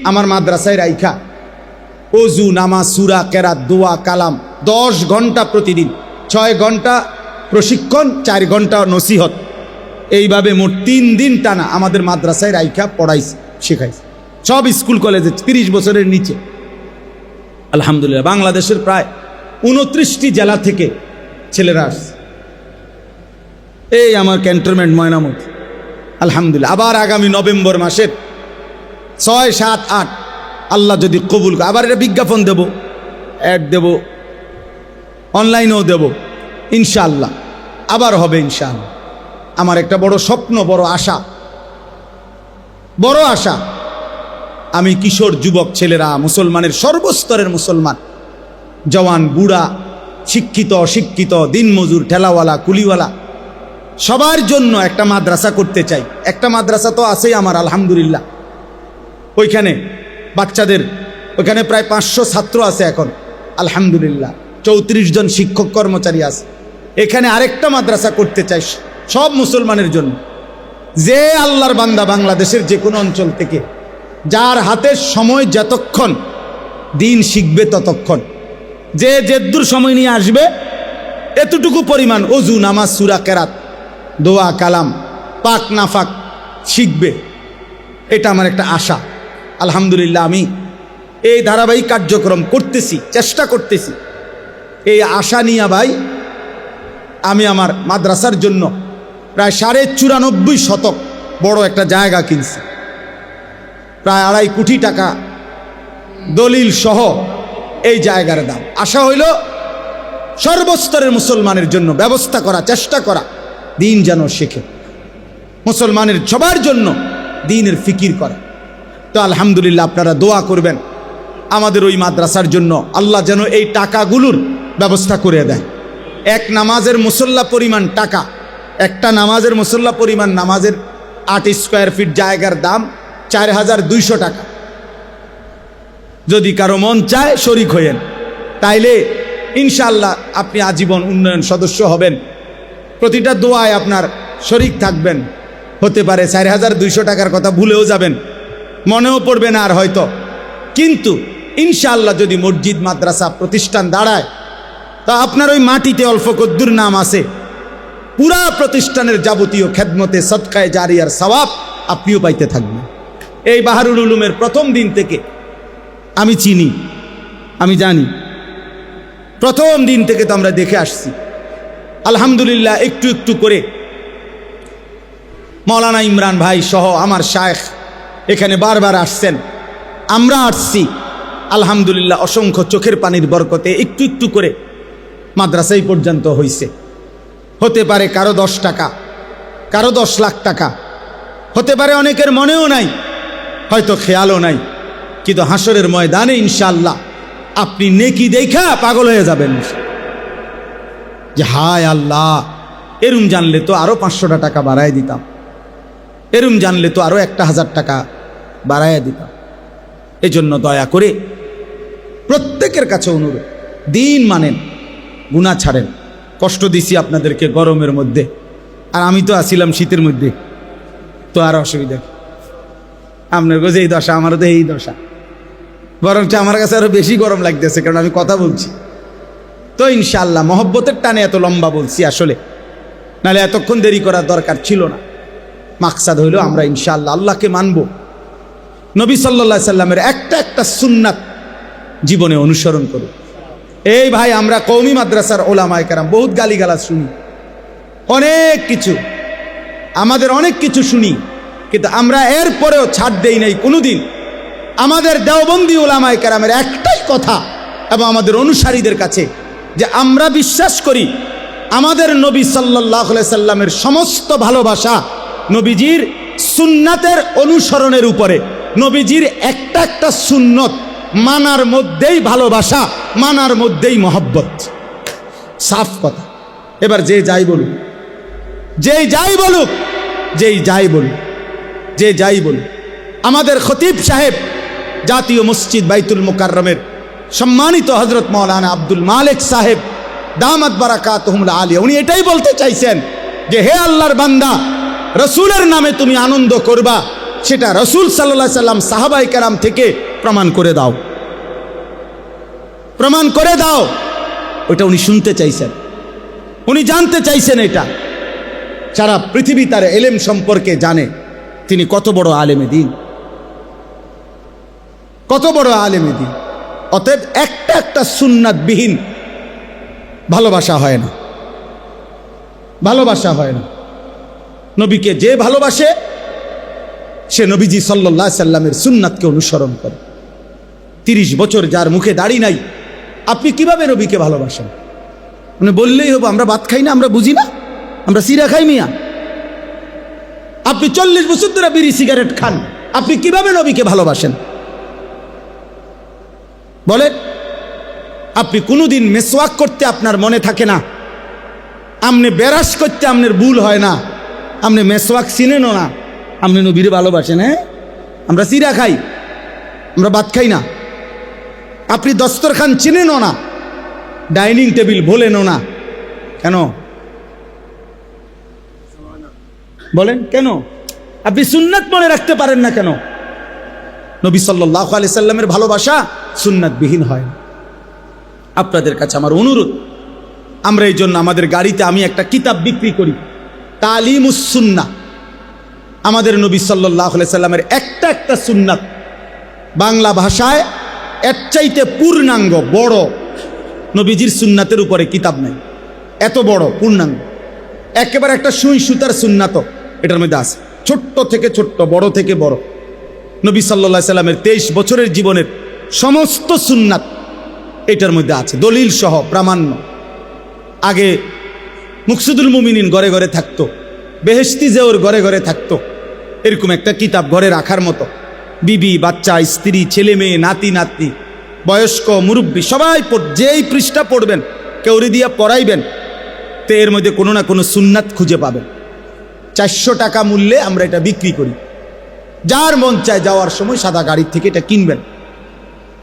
আমার মাদ্রাসায় রাইখা ওযু, নামাজ, সূরা, কেরাত, দোয়া, কালাম 10 ঘন্টা প্রতিদিন, 6 ঘন্টা প্রশিক্ষণ, 4 ঘন্টা নসিহত, এইভাবে মোট 3 দিন টানা আমাদের মাদ্রাসায় রাইখা পড়াইছে, শেখাইছে। সব স্কুল কলেজে 30 বছরের নিচে। আলহামদুলিল্লাহ, বাংলাদেশের প্রায় 29টি জেলা থেকে ছেলেরা আসছে। এই আমার ক্যান্টনমেন্ট ময়নামত আলহামদুলিল্লাহ। আবার আগামী নভেম্বর মাসের 6, 7, 8 আল্লাহ যদি কবুল করে, আবার এটা বিজ্ঞাপন দেব, অ্যাড দেব, অনলাইনেও দেব ইনশাআল্লাহ, আবার হবে ইনশাআল্লাহ। আমার একটা বড় স্বপ্ন, বড় আশা, বড় আশা, আমি কিশোর যুবক ছেলেরা, মুসলমানের সর্বস্তরের মুসলমান, জওয়ান, বুড়া, শিক্ষিত, অশিক্ষিত, দিনমজুর, ঠেলাওয়ালা, কুলিওয়ালা, সবার জন্য একটা মাদ্রাসা করতে চাই। একটা মাদ্রাসা তো আছেই আমার আলহামদুলিল্লাহ, ওইখানে বাচ্চাদের, ওইখানে প্রায় 500 ছাত্র আছে এখন আলহামদুলিল্লাহ, 34 জন শিক্ষক কর্মচারী আছে। এখানে আরেকটা মাদ্রাসা করতে চাই সব মুসলমানের জন্য। যে আল্লাহর বান্দা বাংলাদেশের যে কোনো অঞ্চল থেকে, যার হাতের সময় যতক্ষণ দিন শিখবে ততক্ষণ, যে যেদূর সময় নিয়ে আসবে এতটুকু পরিমাণ ওযু, নামাজ, সূরা, কেরাত, দোয়া, কালাম, পাক নাফাক শিখবে, এটা আমার একটা আশা। আলহামদুলিল্লাহ, আমি এই ধারাবাহিক কার্যক্রম করতেছি, চেষ্টা করতেছি। এই আশা নিয়ে ভাই আমি আমার মাদ্রাসার জন্য প্রায় 94.5 শতক বড় একটা জায়গা কিনছি, প্রায় 2.5 কোটি টাকা দলিল সহ এই জায়গার দাম। আশা হইল সর্বস্তরের মুসলমানের জন্য ব্যবস্থা করা, চেষ্টা করা, দিন যেন শেখে, মুসলমানের সবার জন্য দিনের ফিকির করা। তো আলহামদুলিল্লাহ, আপনারা দোয়া করবেন আমাদের ওই মাদ্রাসার জন্য, আল্লাহ যেন এই টাকাগুলোর ব্যবস্থা করে দেয়। এক নামাজের মুসল্লা পরিমাণ টাকা, একটা নামাজের মুসল্লা পরিমাণ নামাজের 8 স্কোয়ার ফিট জায়গার দাম 4200 টাকা। যদি কারো মন চায় শরিক হইয়েন, তাইলে ইনশাআল্লাহ আপনি আজীবন উন্নয়ন সদস্য হবেন, প্রতিটা দোয়ায় আপনার শরিক থাকবেন। হতে পারে 4200 টাকার কথা ভুলেও যাবেন, মনেও পড়বে না আর হয়তো, কিন্তু ইনশাআল্লাহ যদি মসজিদ মাদ্রাসা প্রতিষ্ঠান দাঁড়ায়, তা আপনার ওই মাটিতে অল্প কদ্দুর নাম আছে, পুরা প্রতিষ্ঠানের যাবতীয় খেদমতে সদকায়ে জারিয়ার সওয়াব আপনিও পাইতে থাকবেন। এই বাহারুল উলুমের প্রথম দিন থেকে আমি চিনি, আমি জানি, প্রথম দিন থেকে তো আমরা দেখে আসছি। আলহামদুলিল্লাহ, একটু একটু করে মৌলানা ইমরান ভাই সহ আমার শায়েখ এখানে বারবার আসছেন, আমরা আসছি। আলহামদুলিল্লাহ, অসংখ্য চোখের পানির বরকতে একটু একটু করে মাদ্রাসাই পর্যন্ত হইছে। হতে পারে কারো 10 টাকা, কারো 10 লাখ টাকা, হতে পারে অনেকের মনেও নাই, হয়তো খেয়ালও নাই, কিন্তু হাসরের ময়দানে ইনশাআল্লাহ আপনি নেকি দেখা পাগল হয়ে যাবেন যে হায় আল্লাহ, এরম জানলে তো আরো 500 টাকা বাড়ায় দিতাম, এরম জানলে তো আরো 1000 টাকা বাড়ায় দিতাম। এজন্য দয়া করে প্রত্যেকের কাছে অনুরোধ, দিন মানেন, গুনাহ ছাড়েন। কষ্ট দিছি আপনাদেরকে গরমের মধ্যে, আর আমি তো আসিলাম শীতের মধ্যে, তো আর অসুবিধা। আপনার কাছে এই দশা, আমারও তো এই দশা, বরঞ্চ আমার কাছে আরো বেশি গরম লাগতেছে, কারণ আমি কথা বলছি। তো ইনশাআল্লাহ মহব্বতের টানে এত লম্বা বলছি আসলে, নাহলে এতক্ষণ দেরি করার দরকার ছিল না। মাকসাদ হইল আমরা ইনশাআল্লাহ আল্লাহকে মানব, নবী সাল্লাল্লাহু আলাইহি সাল্লামের একটা একটা সুন্নাত জীবনে অনুসরণ করব। এই ভাই, আমরা কওমি মাদ্রাসার ওলামায়ে কেরাম বহুত গালিগালাজ শুনি, অনেক কিছু, আমাদের অনেক কিছু শুনি, কিন্তু আমরা এরপরেও ছাড় দেই নাই কোনোদিন। আমাদের দেওবন্দি ওলামায়ে কেরামের একটাই কথা, এবং আমাদের অনুসারীদের কাছে, যে আমরা বিশ্বাস করি আমাদের নবী সাল্লাল্লাহু আলাইহি সাল্লামের সমস্ত ভালোবাসা নবীজির সুন্নাতের অনুসরণের উপরে। নবীজির একটা একটা সুন্নত মানার মধ্যেই ভালোবাসা, মানার মধ্যেই মহব্বত। সাফ কথা। এবার যে যাই বলুক, যেই যাই বলুক, যেই যাই বলুক, যে যাই বলুক, আমাদের খতিব সাহেব জাতীয় মসজিদ বাইতুল মুকাররমের সম্মানিত হযরত মাওলানা আব্দুল মালিক সাহেব দামাত বারাকাতুহুল আলিয়া, উনি এটাই বলতে চাইছেন যে হে আল্লাহর বান্দা, রসুলের নামে তুমি আনন্দ করবা, সেটা রসুল সাল্লাল্লাহু আলাইহি সাল্লাম সাহাবায়ে কেরাম থেকে প্রমাণ করে দাও, প্রমাণ করে দাও। ওটা উনি শুনতে চাইছেন, উনি জানতে চাইছেন। এটা সারা পৃথিবী তার এলেম সম্পর্কে জানে, তিনি কত বড় আলেমে দ্বীন, কত বড় আলেমে দ্বীন। অতএব একটা একটা সুন্নাত বিহীন ভালোবাসা হয় না, ভালোবাসা হয় না। নবীকে যে ভালোবাসে সে নবীজি সাল্লাল্লাহু আলাইহি সাল্লামের সুন্নাতকে অনুসরণ করে। 30 বছর যার মুখে দাড়ি নাই, আপনি কিভাবে নবীকে ভালোবাসেন? মানে বললেই হবো আমরা ভাত খাই না, আমরা বুঝি না, আমরা সিরা খাই মিয়া। আপনি 40 বছর ধরে বিড়ি সিগারেট খান, আপনি কিভাবে নবীকে ভালোবাসেন বলেন? আপনি কোনোদিন মেসওয়াক করতে আপনার মনে থাকে না, আপনি বেরাস করতে আপনার ভুল হয় না, আপনি মেসওয়াক চিনেনও না, আপনি নবীরে ভালোবাসেন? হ্যাঁ, আমরা সিরা খাই, আমরা ভাত খাই না। আপনি দস্তরখান চিনেনও না, ডাইনিং টেবিল ভোলেনও না, কেন বলেন? কেন আপনি সুন্নাত মনে রাখতে পারেন না কেন? নবী সাল্লাল্লাহু আলাইহি সাল্লামের ভালোবাসা সুন্নাতবিহীন হয় না। আপনাদের কাছে আমার অনুরোধ, আমরা এই জন্য আমাদের গাড়িতে আমি একটা কিতাব বিক্রি করি, তালিমুস সুন্নাহ। আমাদের নবী সাল্লাল্লাহু আলাইহি সাল্লামের একটা একটা সুন্নাত বাংলা ভাষায় এর চাইতে পূর্ণাঙ্গ বড় নবীজির সুন্নাতের উপরে কিতাব নেই, এত বড় পূর্ণাঙ্গ। একেবারে একটা সুই সুতার সুন্নাত এটার মধ্যে আছে, ছোট্ট থেকে ছোট্ট, বড় থেকে বড়। নবী সাল্লাল্লাহু আলাইহি সাল্লামের 23 বছরের জীবনের সমস্ত সুন্নাত এটার মধ্যে আছে, দলিল সহ, প্রামাণ্য। আগে মুকসুদুল মুমিনিন ঘরে ঘরে থাকতো, বেহেশতি জেওর ঘরে ঘরে থাকতো। এরকম একটা কিতাব ঘরে রাখার মতো, বিবি, বাচ্চা, স্ত্রী, ছেলে মেয়ে, নাতি নাতনি, বয়স্ক, মুরব্বী সবাই যেই পৃষ্ঠা পড়বেন কেউরি দিয়া পড়াইবেন, তো এর মধ্যে কোনো না কোনো সুন্নাত খুঁজে পাবেন। 400 টাকা মূল্যে আমরা এটা বিক্রি করি। যার মন চায় যাওয়ার সময় সাদা গাড়ির থেকে এটা কিনবেন,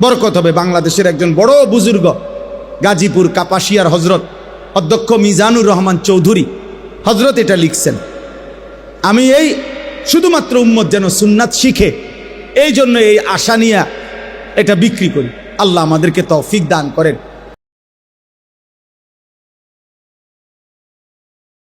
বরকত হবে। বাংলাদেশের একজন বড় বুজুর্গ, গাজীপুর কাপাসিয়ার হজরত অধ্যক্ষ মিজানুর রহমান চৌধুরী হজরত এটা লিখছেন। আমি এই শুধুমাত্র উম্মত যেন সুন্নাত শিখে, এই জন্য এই আশা নিয়ে এটা বিক্রি করি। আল্লাহ আমাদেরকে তৌফিক দান করেন।